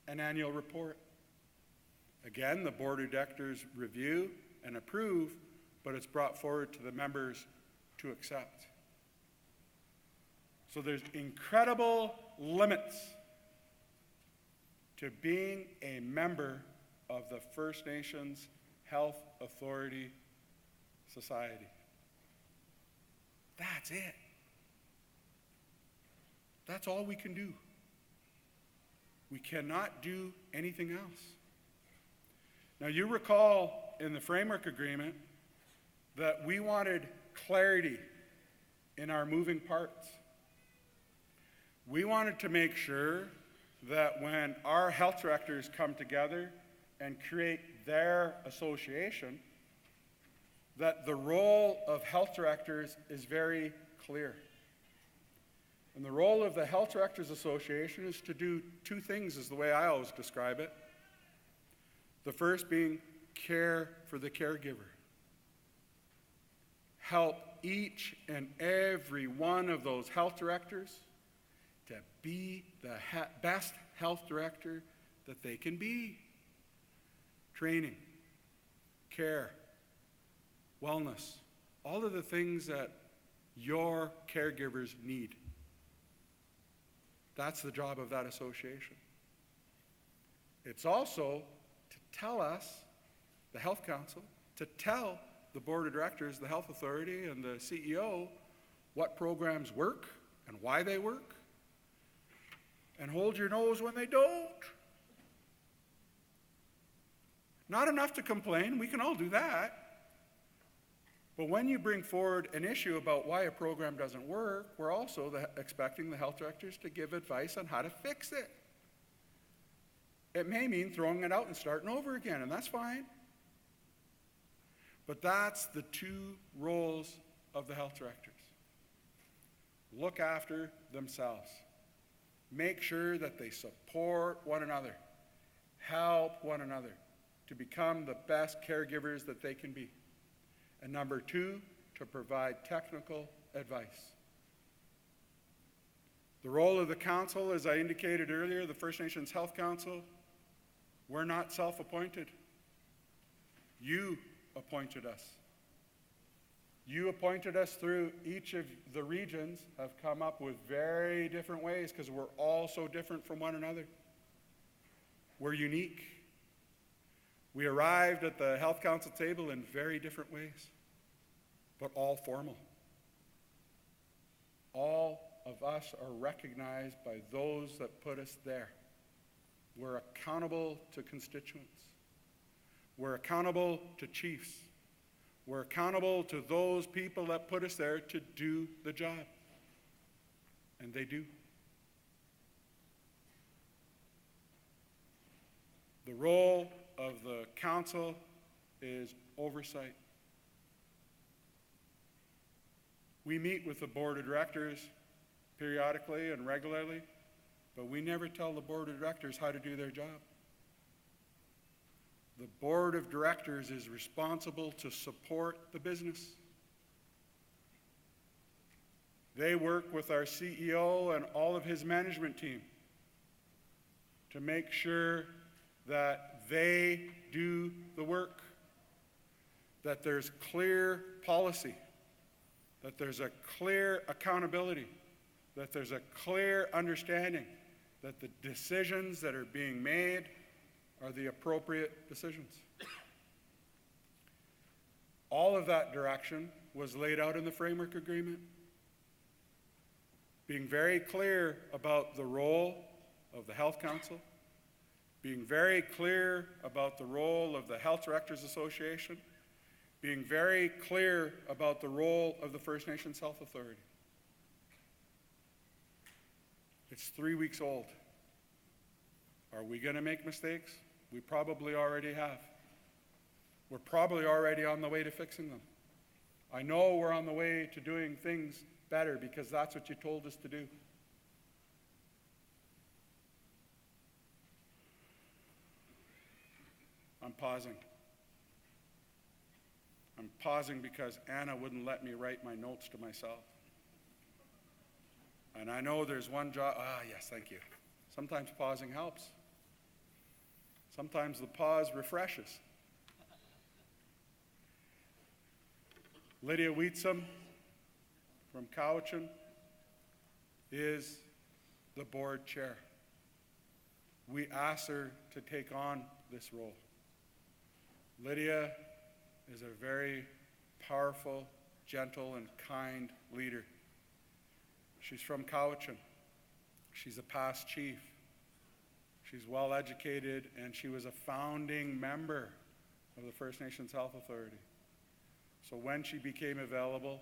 an annual report. Again, the board of directors review and approve, but it's brought forward to the members to accept. So there's incredible limits to being a member of the First Nations Health Authority Society. That's it. That's all we can do. We cannot do anything else. Now, you recall in the framework agreement that we wanted clarity in our moving parts. We wanted to make sure that when our health directors come together and create their association, that the role of health directors is very clear. And the role of the Health Directors Association is to do two things, is the way I always describe it. The first being care for the caregiver. Help each and every one of those health directors to be the best health director that they can be. Training, care, wellness, all of the things that your caregivers need. That's the job of that association. It's also to tell us, the Health Council, to tell the Board of Directors, the Health Authority, and the CEO what programs work and why they work, and hold your nose when they don't. Not enough to complain, we can all do that. But when you bring forward an issue about why a program doesn't work, we're also expecting the health directors to give advice on how to fix it. It may mean throwing it out and starting over again, and that's fine. But that's the two roles of the health directors. Look after themselves. Make sure that they support one another, help one another to become the best caregivers that they can be. And number two, to provide technical advice. The role of the council, as I indicated earlier, the First Nations Health Council, we're not self-appointed. You appointed us. You appointed us through each of the regions have come up with very different ways because we're all so different from one another. We're unique. We arrived at the Health Council table in very different ways, but all formal. All of us are recognized by those that put us there. We're accountable to constituents. We're accountable to chiefs. We're accountable to those people that put us there to do the job. And they do. The role of the council is oversight. We meet with the board of directors periodically and regularly, but we never tell the board of directors how to do their job. The board of directors is responsible to support the business. They work with our CEO and all of his management team to make sure that they do the work, that there's clear policy, that there's a clear accountability, that there's a clear understanding that the decisions that are being made are the appropriate decisions. All of that direction was laid out in the framework agreement, being very clear about the role of the Health Council, being very clear about the role of the Health Directors Association, being very clear about the role of the First Nations Health Authority. It's 3 weeks old. Are we going to make mistakes? We probably already have. We're probably already on the way to fixing them. I know we're on the way to doing things better because that's what you told us to do. I'm pausing. I'm pausing because Anna wouldn't let me write my notes to myself. And I know there's one job. Yes, thank you. Sometimes pausing helps. Sometimes the pause refreshes. Lydia Hwitsum from Cowichan is the board chair. We asked her to take on this role. Lydia is a very powerful, gentle, and kind leader. She's from Cowichan. She's a past chief. She's well educated, and she was a founding member of the First Nations Health Authority. So when she became available,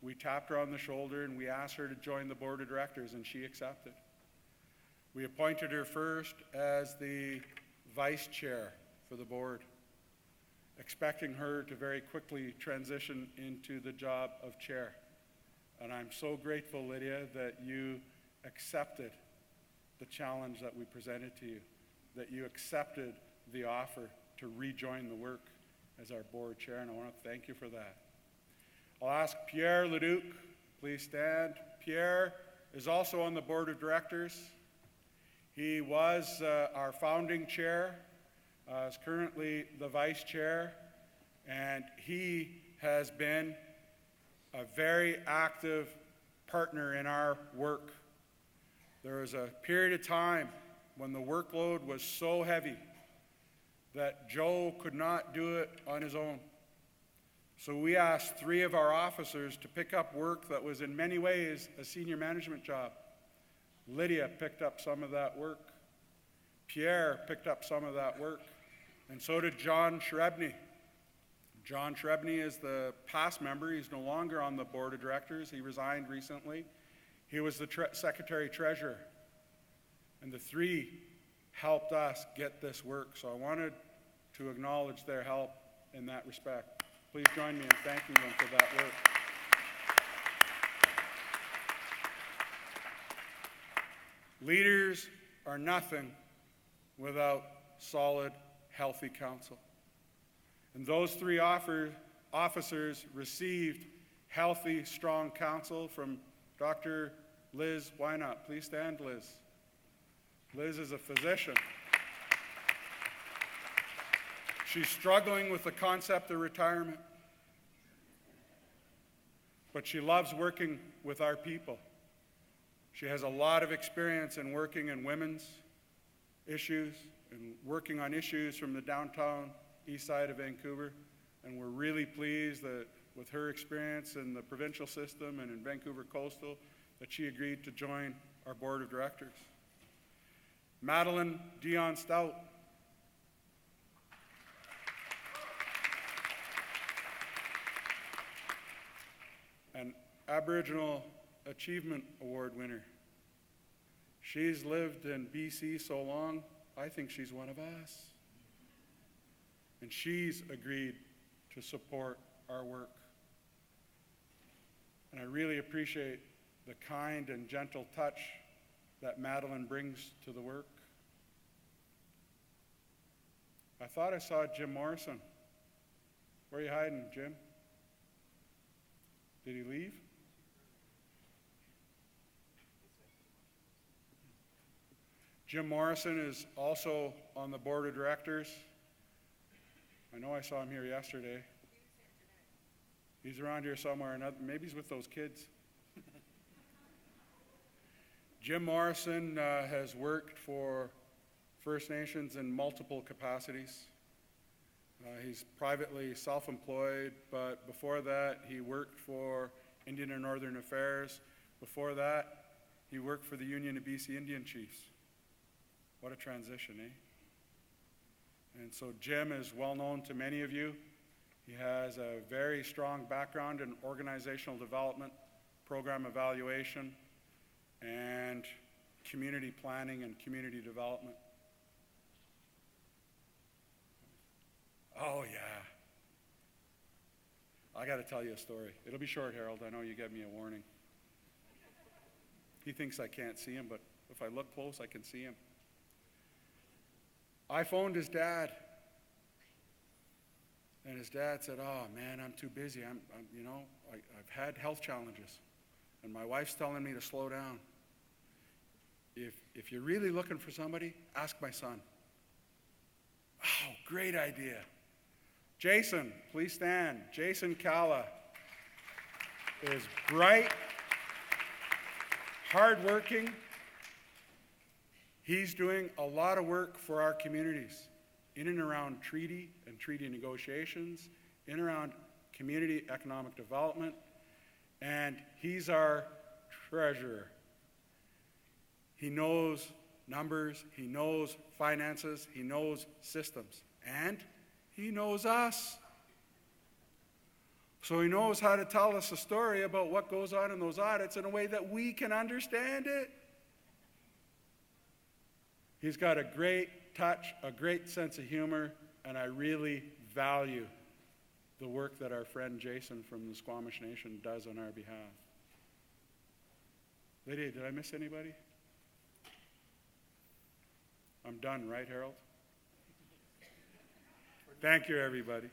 we tapped her on the shoulder and we asked her to join the board of directors, and she accepted. We appointed her first as the vice chair for the board, expecting her to very quickly transition into the job of chair. And I'm so grateful, Lydia, that you accepted the challenge that we presented to you, that you accepted the offer to rejoin the work as our board chair, and I want to thank you for that. I'll ask Pierre Leduc, please stand. Pierre is also on the board of directors. He was our founding chair, is currently the vice chair, and he has been a very active partner in our work. There was a period of time when the workload was so heavy that Joe could not do it on his own. So we asked 3 of our officers to pick up work that was in many ways a senior management job. Lydia picked up some of that work. Pierre picked up some of that work. And so did John Shrebny. John Shrebny is the past member. He's no longer on the board of directors. He resigned recently. He was the secretary-treasurer. And the three helped us get this work. So I wanted to acknowledge their help in that respect. Please join me in thanking them for that work. Leaders are nothing without solid, healthy counsel. And those three officers received healthy, strong counsel from Dr. Liz Wynot. Please stand, Liz. Liz is a physician. She's struggling with the concept of retirement, but she loves working with our people. She has a lot of experience in working in women's issues and working on issues from the downtown east side of Vancouver. And we're really pleased that with her experience in the provincial system and in Vancouver Coastal, that she agreed to join our board of directors. Madeline Dion Stout. An Aboriginal Achievement Award winner. She's lived in BC so long, I think she's one of us. And she's agreed to support our work. And I really appreciate the kind and gentle touch that Madeline brings to the work. I thought I saw Jim Morrison. Where are you hiding, Jim? Did he leave? Jim Morrison is also on the board of directors. I know I saw him here yesterday. He's around here somewhere. Maybe he's with those kids. Jim Morrison has worked for First Nations in multiple capacities. He's privately self-employed, but before that, he worked for Indian and Northern Affairs. Before that, he worked for the Union of BC Indian Chiefs. What a transition, eh? And so Jim is well known to many of you. He has a very strong background in organizational development, program evaluation, and community planning and community development. Oh, yeah. I got to tell you a story. It'll be short, Harold. I know you gave me a warning. He thinks I can't see him, but if I look close, I can see him. I phoned his dad, and his dad said, "Oh man, I'm too busy. I've had health challenges, and my wife's telling me to slow down. If you're really looking for somebody, ask my son." Oh, great idea. Jason, please stand. Jason Calla is bright, hardworking. He's doing a lot of work for our communities in and around treaty and treaty negotiations, in and around community economic development, and he's our treasurer. He knows numbers, he knows finances, he knows systems, and he knows us. So he knows how to tell us a story about what goes on in those audits in a way that we can understand it. He's got a great touch, a great sense of humor, and I really value the work that our friend Jason from the Squamish Nation does on our behalf. Lydia, did I miss anybody? I'm done, right, Harold? Thank you, everybody.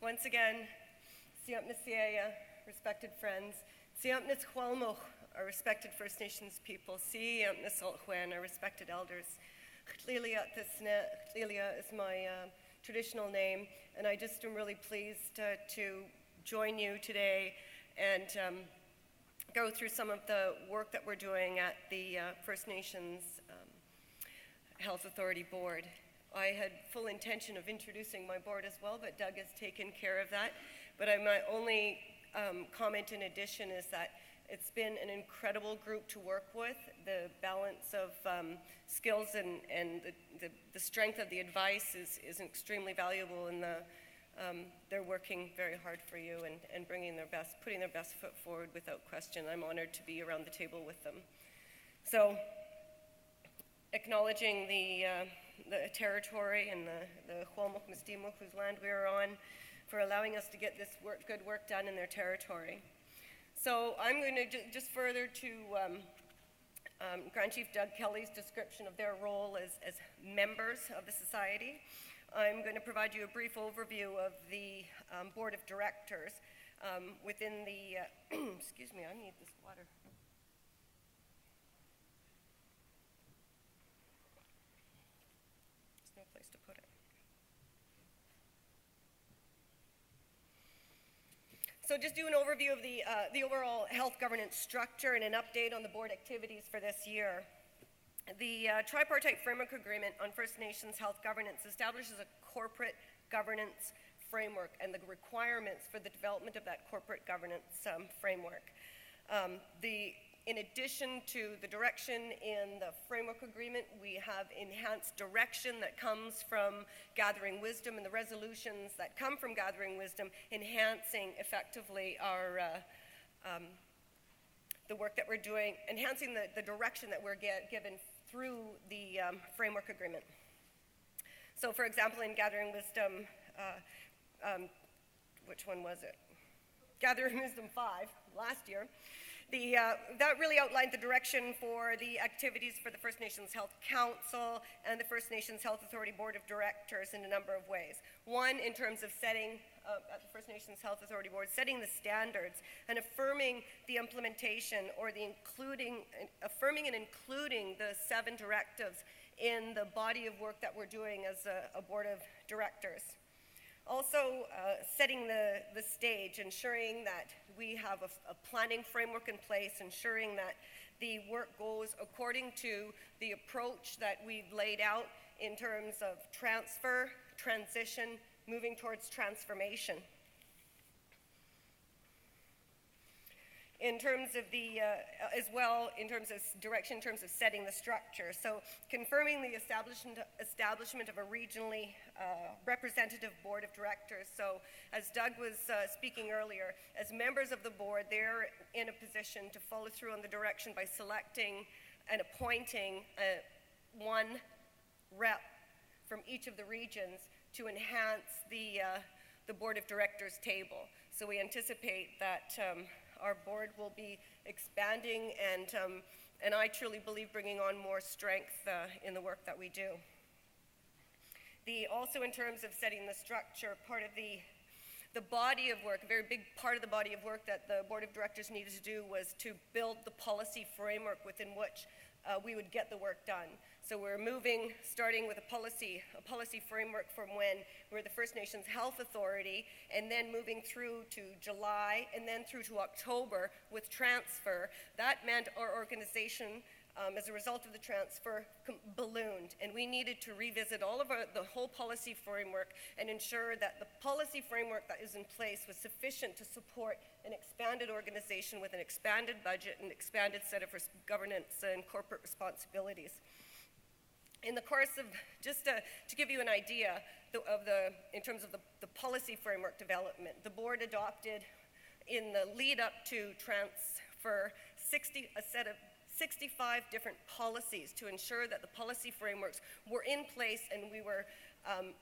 Once again, Siamnasiaya, respected friends, Siamnis Hualmoch, our respected First Nations people, Siamnis Olchwen, our respected elders. Chlilia is my traditional name, and I just am really pleased to join you today and go through some of the work that we're doing at the First Nations Health Authority Board. I had full intention of introducing my board as well, but Doug has taken care of that. But my only comment in addition is that it's been an incredible group to work with. The balance of skills and the strength of the advice is extremely valuable, and they're working very hard for you and bringing their best, putting their best foot forward without question. I'm honored to be around the table with them. So, acknowledging the territory and the Hualmuk Mistimuk, whose land we are on, for allowing us to get this good work done in their territory. So I'm going to just further to Grand Chief Doug Kelly's description of their role as members of the society. I'm going to provide you a brief overview of the Board of Directors within the, excuse me, I need this water. There's no place to put it. So just do an overview of the overall health governance structure and an update on the board activities for this year. The Tripartite Framework Agreement on First Nations Health Governance establishes a corporate governance framework and the requirements for the development of that corporate governance framework. In addition to the direction in the framework agreement, we have enhanced direction that comes from gathering wisdom and the resolutions that come from gathering wisdom, enhancing effectively our the work that we're doing, enhancing the direction that we're given through the framework agreement. So for example, in gathering wisdom, which one was it? Gathering Wisdom 5 last year. That really outlined the direction for the activities for the First Nations Health Council and the First Nations Health Authority Board of Directors in a number of ways. One, in terms of setting, at the First Nations Health Authority Board, setting the standards and affirming the implementation or affirming and including the 7 directives in the body of work that we're doing as a Board of Directors. Also, setting the stage, ensuring that we have a planning framework in place, ensuring that the work goes according to the approach that we've laid out in terms of transfer, transition, moving towards transformation. In terms of as well, in terms of direction, in terms of setting the structure. So confirming the establishment of a regionally representative board of directors. So as Doug was speaking earlier, as members of the board, they're in a position to follow through on the direction by selecting and appointing one rep from each of the regions to enhance the board of directors table. So we anticipate that our board will be expanding and I truly believe bringing on more strength in the work that we do. Also in terms of setting the structure, part of the body of work, a very big part of the body of work that the board of directors needed to do was to build the policy framework within which we would get the work done. So we're starting with a policy framework from when we're the First Nations Health Authority, and then moving through to July, and then through to October with transfer. That meant our organization, as a result of the transfer, ballooned, and we needed to revisit all of the whole policy framework and ensure that the policy framework that is in place was sufficient to support an expanded organization with an expanded budget and expanded set of governance and corporate responsibilities. In the course of, just to give you an idea in terms of the policy framework development, the board adopted in the lead up to transfer a set of 65 different policies to ensure that the policy frameworks were in place, and we were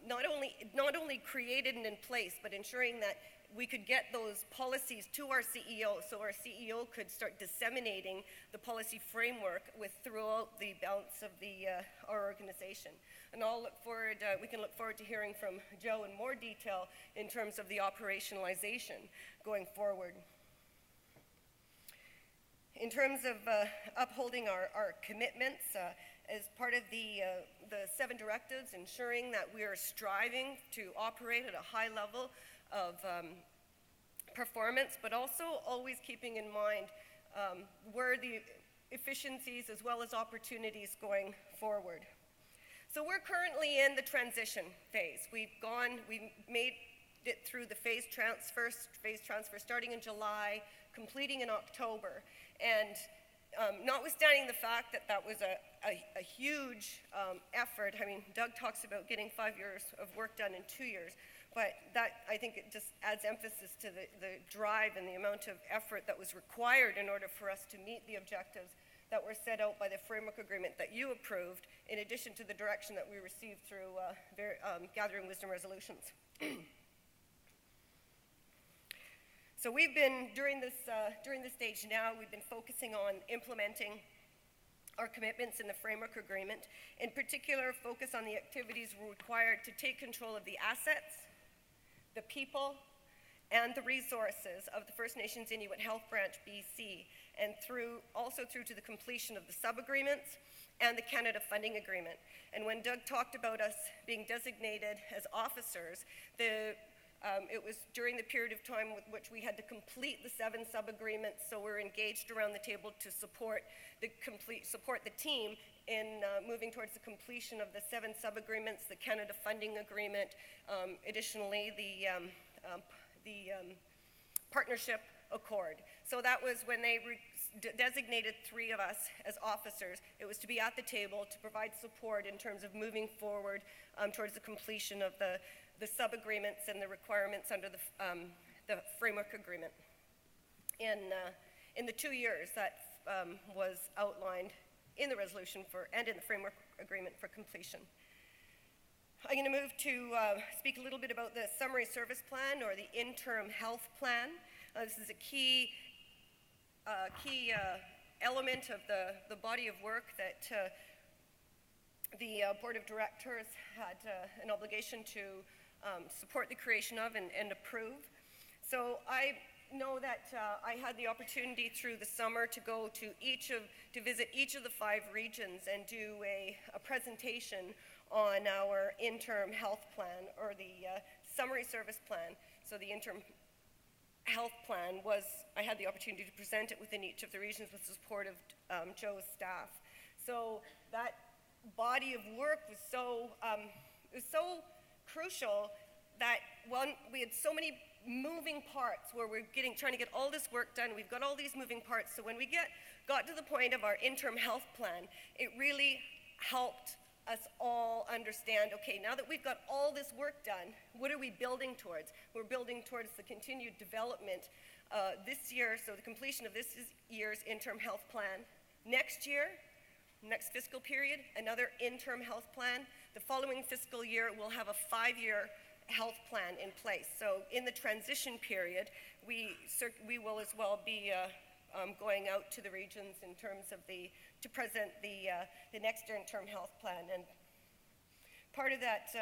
not only created and in place, but ensuring that we could get those policies to our CEO, so our CEO could start disseminating the policy framework throughout the balance of our organization. And we can look forward to hearing from Joe in more detail in terms of the operationalization going forward. In terms of upholding our commitments, as part of the 7 directives, ensuring that we are striving to operate at a high level of performance, but also always keeping in mind were the efficiencies as well as opportunities going forward. So we're currently in the transition phase. We made it through the phase transfer starting in July, completing in October. And notwithstanding the fact that that was a huge effort, I mean, Doug talks about getting 5 years of work done in 2 years, but that, I think it just adds emphasis to the drive and the amount of effort that was required in order for us to meet the objectives that were set out by the framework agreement that you approved, in addition to the direction that we received through Gathering Wisdom resolutions. So we've been, during this stage now, we've been focusing on implementing our commitments in the framework agreement, in particular focus on the activities required to take control of the assets, the people, and the resources of the First Nations Inuit Health Branch BC, and also through to the completion of the sub-agreements and the Canada funding agreement. And when Doug talked about us being designated as officers, it was during the period of time with which we had to complete the 7 sub-agreements, so we're engaged around the table to support the team in moving towards the completion of the 7 sub-agreements, the Canada funding agreement, additionally the partnership accord. So that was when they designated 3 of us as officers. It was to be at the table to provide support in terms of moving forward towards the completion of the sub-agreements and the requirements under the framework agreement. In the 2 years that was outlined in the resolution and in the framework agreement for completion. I'm going to move to speak a little bit about the summary service plan, or the interim health plan. This is a key element of the body of work that the Board of Directors had an obligation to support the creation of and approve. So I know that I had the opportunity through the summer to go to visit each of the 5 regions and do a presentation on our interim health plan, or the summary service plan. So the interim health plan I had the opportunity to present it within each of the regions with the support of Joe's staff. So that body of work was so crucial that we had so many moving parts where we're trying to get all this work done. We've got all these moving parts. So when we got to the point of our interim health plan, it really helped us all understand, okay, now that we've got all this work done, what are we building towards? We're building towards the continued development this year, so the completion of this year's interim health plan. Next year, next fiscal period, another interim health plan. The following fiscal year, we'll have a 5-year health plan in place. So in the transition period, we will as well be going out to the regions in terms of to present the next interim health plan. And part of that,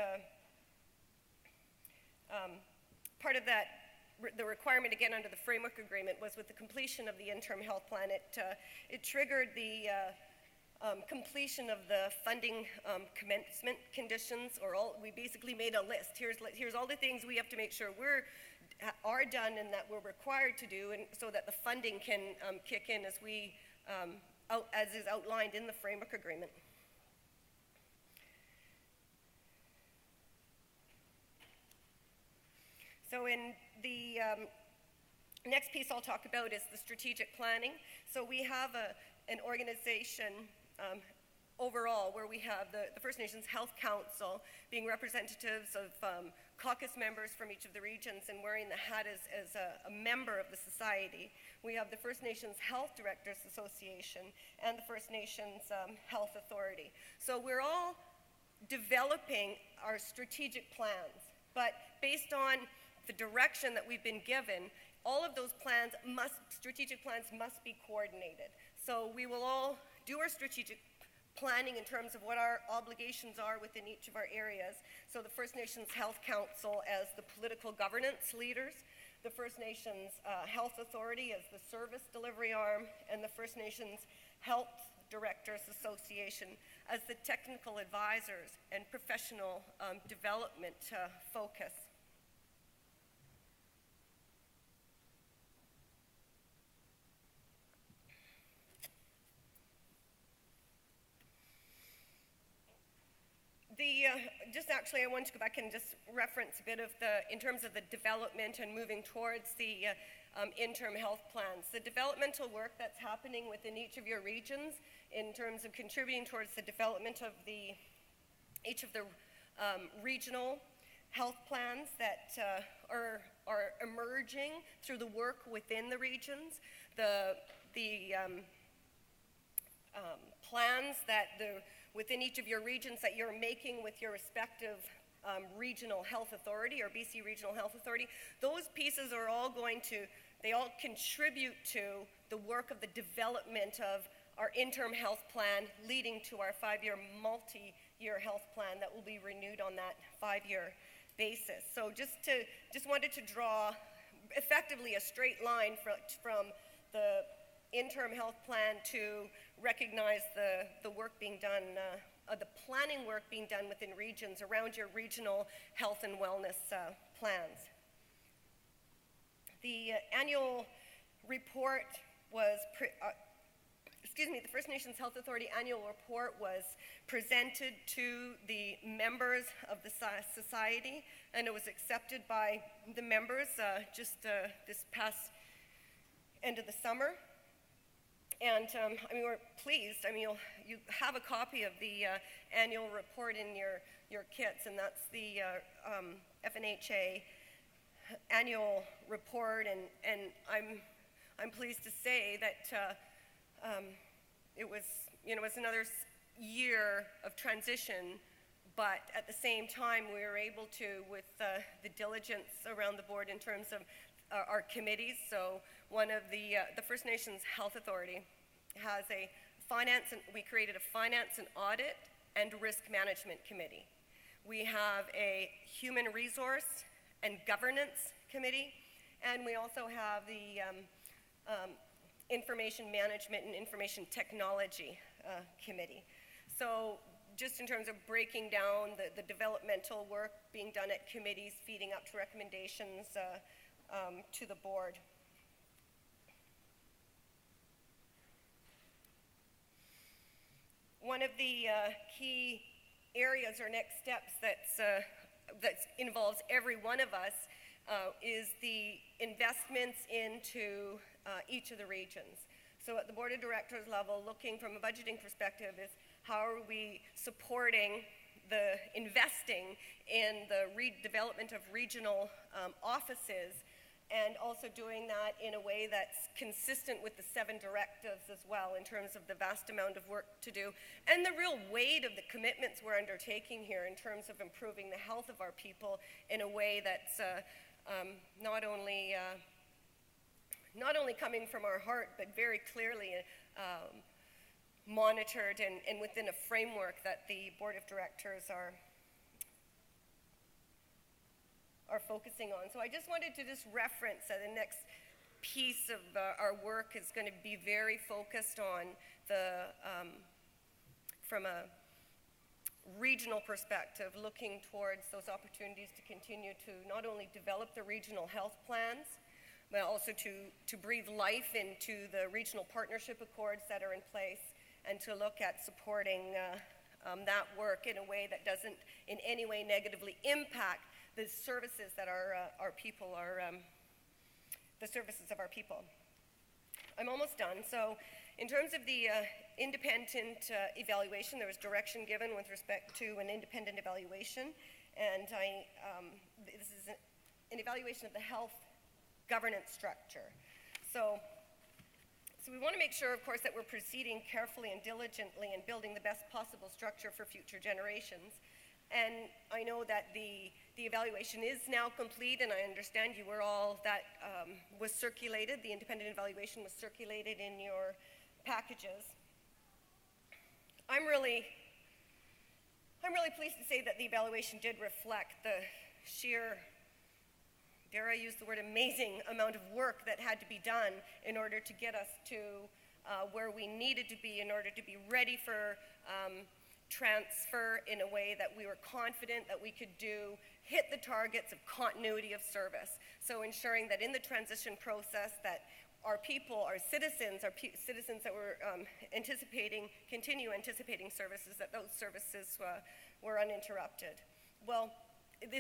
the requirement again under the framework agreement was with the completion of the interim health plan, it triggered the completion of the funding commencement conditions, we basically made a list. Here's all the things we have to make sure are done and that we're required to do, and so that the funding can kick in as is outlined in the framework agreement. So in the next piece I'll talk about is the strategic planning. So we have an organization overall where we have the First Nations Health Council being representatives of caucus members from each of the regions and wearing the hat as a member of the society. We have the First Nations Health Directors Association and the First Nations Health Authority. So we're all developing our strategic plans, but based on the direction that we've been given, all of those strategic plans must be coordinated. So we will all do our strategic planning in terms of what our obligations are within each of our areas. So the First Nations Health Council as the political governance leaders, the First Nations Health Authority as the service delivery arm, and the First Nations Health Directors Association as the technical advisors and professional development focus. just actually, I wanted to go back and just reference a bit of in terms of the development and moving towards the interim health plans. The developmental work that's happening within each of your regions in terms of contributing towards the development of each of the regional health plans that are emerging through the work within the regions, the plans that within each of your regions that you're making with your respective regional health authority or BC Regional Health Authority, those pieces are all they all contribute to the work of the development of our interim health plan leading to our 5-year multi-year health plan that will be renewed on that 5-year basis. So just wanted to draw effectively a straight line from the interim health plan to recognize the work being done, the planning work being done within regions around your regional health and wellness plans. The annual report was, the First Nations Health Authority annual report was presented to the members of the society, and it was accepted by the members just this past end of the summer. And we're pleased. You have a copy of the annual report in your kits, and that's the FNHA annual report. And I'm pleased to say that it was another year of transition, but at the same time we were able to, with the diligence around the board in terms of our committees. So one of the First Nations Health Authority has we created a finance and audit and risk management committee. We have a human resource and governance committee, and we also have the information management and information technology committee. So just in terms of breaking down the developmental work being done at committees, feeding up to recommendations to the board. One of the key areas or next steps that involves every one of us is the investments into each of the regions. So at the board of directors level, looking from a budgeting perspective is how are we supporting the investing in the redevelopment of regional offices, and also doing that in a way that's consistent with the 7 directives as well in terms of the vast amount of work to do and the real weight of the commitments we're undertaking here in terms of improving the health of our people in a way that's not only coming from our heart, but very clearly monitored and within a framework that the board of directors are focusing on. So I just wanted to reference that the next piece of our work is going to be very focused on from a regional perspective, looking towards those opportunities to continue to not only develop the regional health plans, but also to breathe life into the regional partnership accords that are in place, and to look at supporting that work in a way that doesn't in any way negatively impact the services that our people are, the services of our people. I'm almost done. So in terms of the independent evaluation, there was direction given with respect to an independent evaluation, and this is an evaluation of the health governance structure. So we want to make sure, of course, that we're proceeding carefully and diligently in building the best possible structure for future generations. And I know that the evaluation is now complete, and I understand you were all, that was circulated, the independent evaluation was circulated in your packages. I'm really pleased to say that the evaluation did reflect the sheer, dare I use the word amazing, amount of work that had to be done in order to get us to where we needed to be in order to be ready for transfer in a way that we were confident that we could hit the targets of continuity of service. So ensuring that in the transition process that our people, our citizens that were continue anticipating services, that those services were uninterrupted. Well,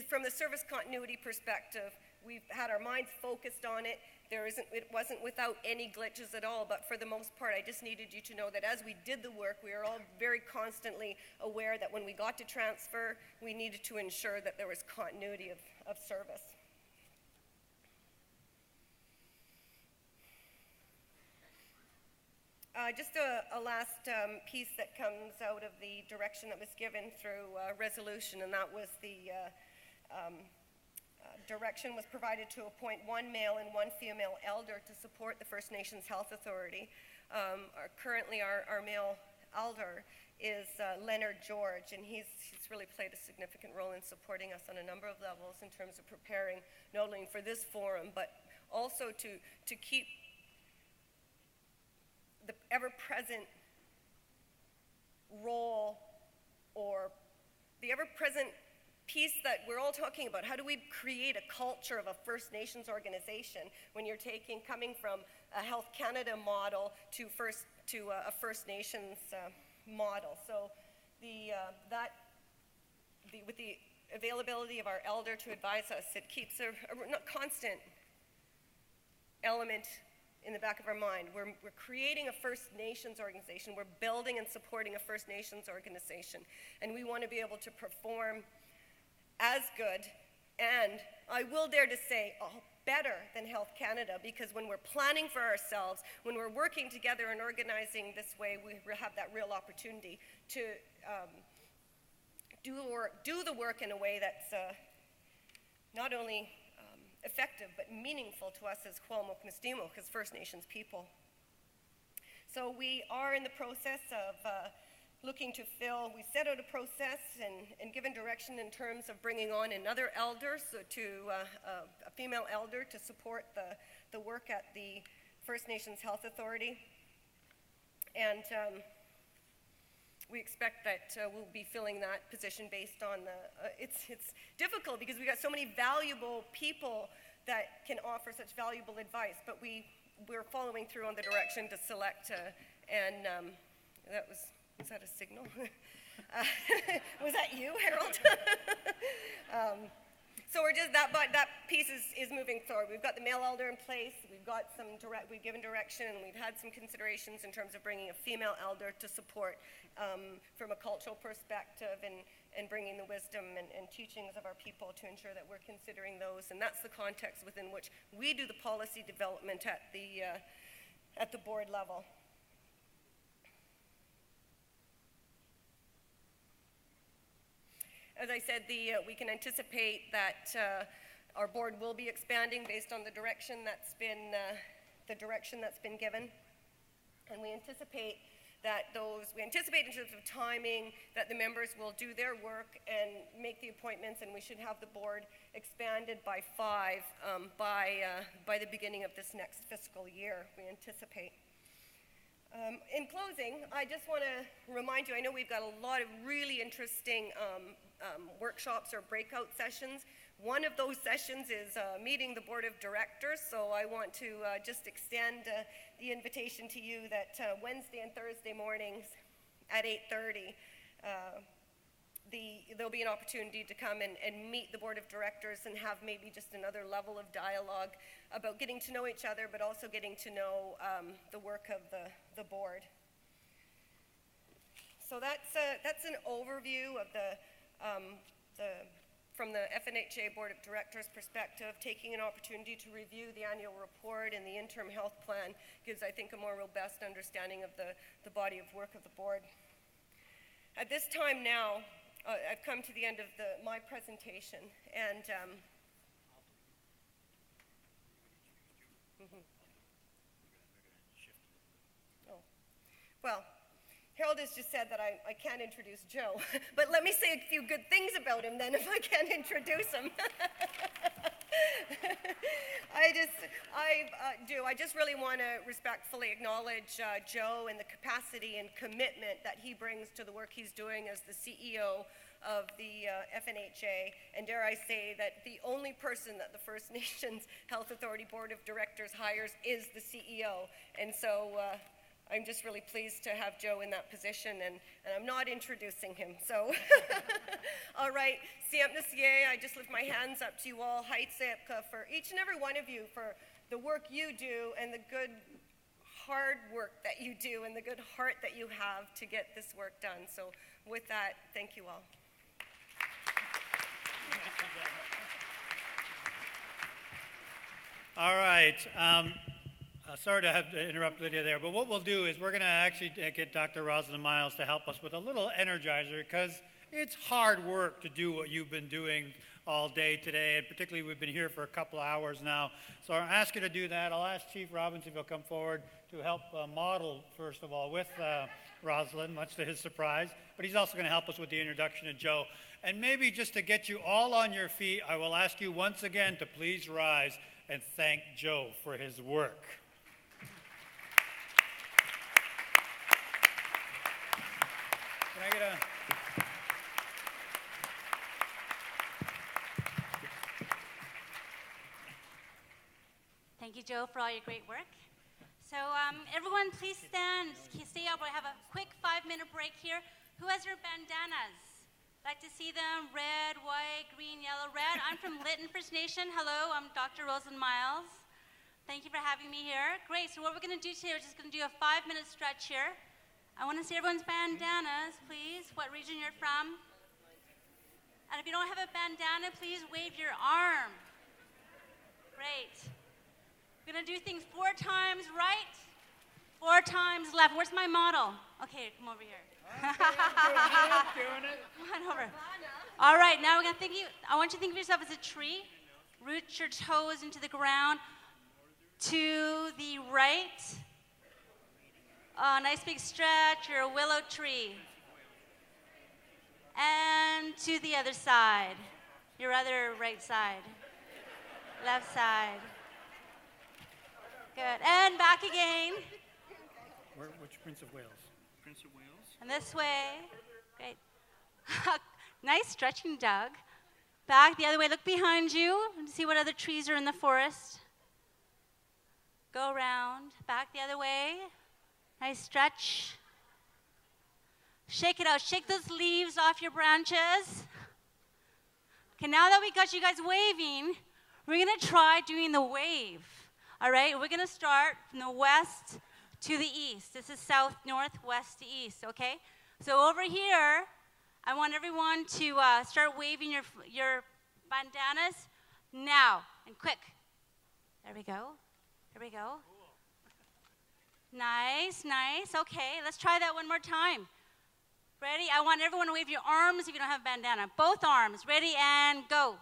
from the service continuity perspective, we've had our minds focused on it. It wasn't without any glitches at all, but for the most part, I just needed you to know that as we did the work, we were all very constantly aware that when we got to transfer, we needed to ensure that there was continuity of service. Just a last piece that comes out of the direction that was given through resolution, and that was the direction was provided to appoint one male and one female elder to support the First Nations Health Authority. Currently, our male elder is Leonard George, and he's really played a significant role in supporting us on a number of levels in terms of preparing not only for this forum, but also to keep the ever-present role or the ever-present piece that we're all talking about. How do we create a culture of a First Nations organization when you're coming from a Health Canada model to a First Nations model? So with the availability of our elder to advise us, it keeps a constant element in the back of our mind. We're creating a First Nations organization. We're building and supporting a First Nations organization, and we want to be able to perform as good, and I will dare to say better than Health Canada, because when we're planning for ourselves, when we're working together and organizing this way, we have that real opportunity to do the work in a way that's not only effective but meaningful to us as Kwalmok Mistimo, as First Nations people. So we are in the process of looking to fill. We set out a process and given direction in terms of bringing on another elder, so a female elder to support the work at the First Nations Health Authority. And we expect that we'll be filling that position based on it's difficult because we've got so many valuable people that can offer such valuable advice, but we're following through on the direction to select, and that was that a signal? Was that you, Harold? So we're just, that piece is moving forward. We've got the male elder in place, we've given direction, and we've had some considerations in terms of bringing a female elder to support from a cultural perspective and bringing the wisdom and teachings of our people to ensure that we're considering those. And that's the context within which we do the policy development at the board level. As I said, we can anticipate that our board will be expanding based on the direction that's been given, and we anticipate in terms of timing that the members will do their work and make the appointments, and we should have the board expanded by 5 by the beginning of this next fiscal year, we anticipate. In closing, I just want to remind you, I know we've got a lot of really interesting workshops or breakout sessions. One of those sessions is meeting the board of directors, so I want to just extend the invitation to you that Wednesday and Thursday mornings at 8:30, there'll be an opportunity to come and meet the board of directors and have maybe just another level of dialogue about getting to know each other, but also getting to know the work of the board. So that's an overview of from the FNHA Board of Directors perspective. Taking an opportunity to review the annual report and the interim health plan gives, I think, a more robust understanding of the body of work of the board. At this time now, I've come to the end of my presentation, and well, Harold has just said that I can't introduce Joe, but let me say a few good things about him then if I can't introduce him. I just really want to respectfully acknowledge Joe and the capacity and commitment that he brings to the work he's doing as the CEO of the FNHA, and dare I say that the only person that the First Nations Health Authority Board of Directors hires is the CEO, and so I'm just really pleased to have Joe in that position, and I'm not introducing him, so. All right, I just lift my hands up to you all, for each and every one of you, for the work you do and the good, hard work that you do and the good heart that you have to get this work done. So with that, thank you all. All right. Sorry to have to interrupt Lydia there, but what we'll do is we're going to actually get Dr. Rosalin Miles to help us with a little energizer, because it's hard work to do what you've been doing all day today, and particularly we've been here for a couple of hours now. So I'll ask you to do that. I'll ask Chief Robbins if he'll come forward to help model, first of all, with Rosalin, much to his surprise, but he's also going to help us with the introduction of Joe. And maybe just to get you all on your feet, I will ask you once again to please rise and thank Joe for his work. Can I get a... Thank you, Joe, for all your great work. So everyone, please stand. Stay up. I have a quick 5-minute break here. Who has your bandanas? Like to see them? Red, white, green, yellow, red. I'm from Lytton First Nation. Hello, I'm Dr. Rosalin Miles. Thank you for having me here. Great, so what we're gonna do today, we're just gonna do a 5-minute stretch here. I wanna see everyone's bandanas, please. What region you're from. And if you don't have a bandana, please wave your arm. Great. We're gonna do things 4 times right, 4 times left. Where's my model? Okay, come over here. I'm doing it. Come on over. All right, now we're gonna I want you to think of yourself as a tree. Root your toes into the ground. To the right. Nice big stretch. You're a willow tree. And to the other side. Your other right side. Left side. Good. And back again. Which Prince of Wales? Prince of Wales. And this way. Great. Nice stretching, Doug. Back the other way. Look behind you and see what other trees are in the forest. Go around. Back the other way. Nice stretch. Shake it out. Shake those leaves off your branches. Okay, now that we got you guys waving, we're going to try doing the wave. All right, we're going to start from the west to the east. This is south, north, west to east, okay? So over here, I want everyone to start waving your bandanas now and quick. There we go. Here we go. Nice, nice. Okay, let's try that one more time. Ready? I want everyone to wave your arms if you don't have a bandana. Both arms. Ready and go.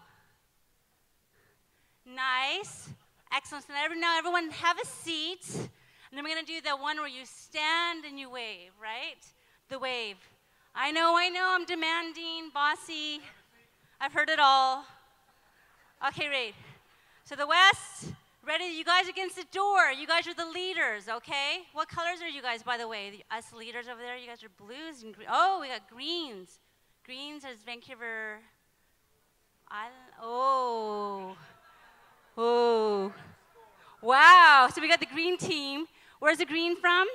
Nice. Excellent. So now everyone have a seat. And then we're going to do the one where you stand and you wave, right? The wave. I know, I'm demanding, bossy. I've heard it all. Okay, right. So the west, ready? You guys against the door. You guys are the leaders, okay? What colors are you guys, by the way? Us leaders over there, you guys are blues and green. Oh, we got greens. Greens is Vancouver Island. Oh. Oh. Wow. So we got the green team. Where's the green from?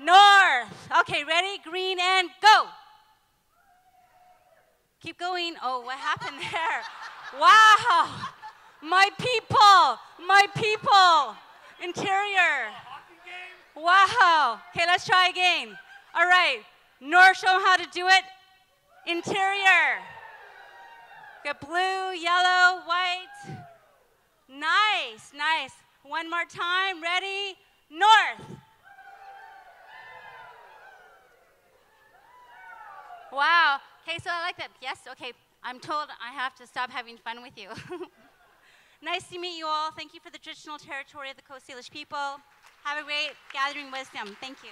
North. Okay, ready? Green and go. Keep going. Oh, what happened there? Wow. My people. Interior. Wow. Okay, let's try again. All right. North, show them how to do it. Interior. Got blue, yellow, white. Nice, nice. One more time. Ready? North. Wow. Okay, so I like that. Yes? Okay. I'm told I have to stop having fun with you. Nice to meet you all. Thank you for the traditional territory of the Coast Salish people. Have a great gathering wisdom. Thank you.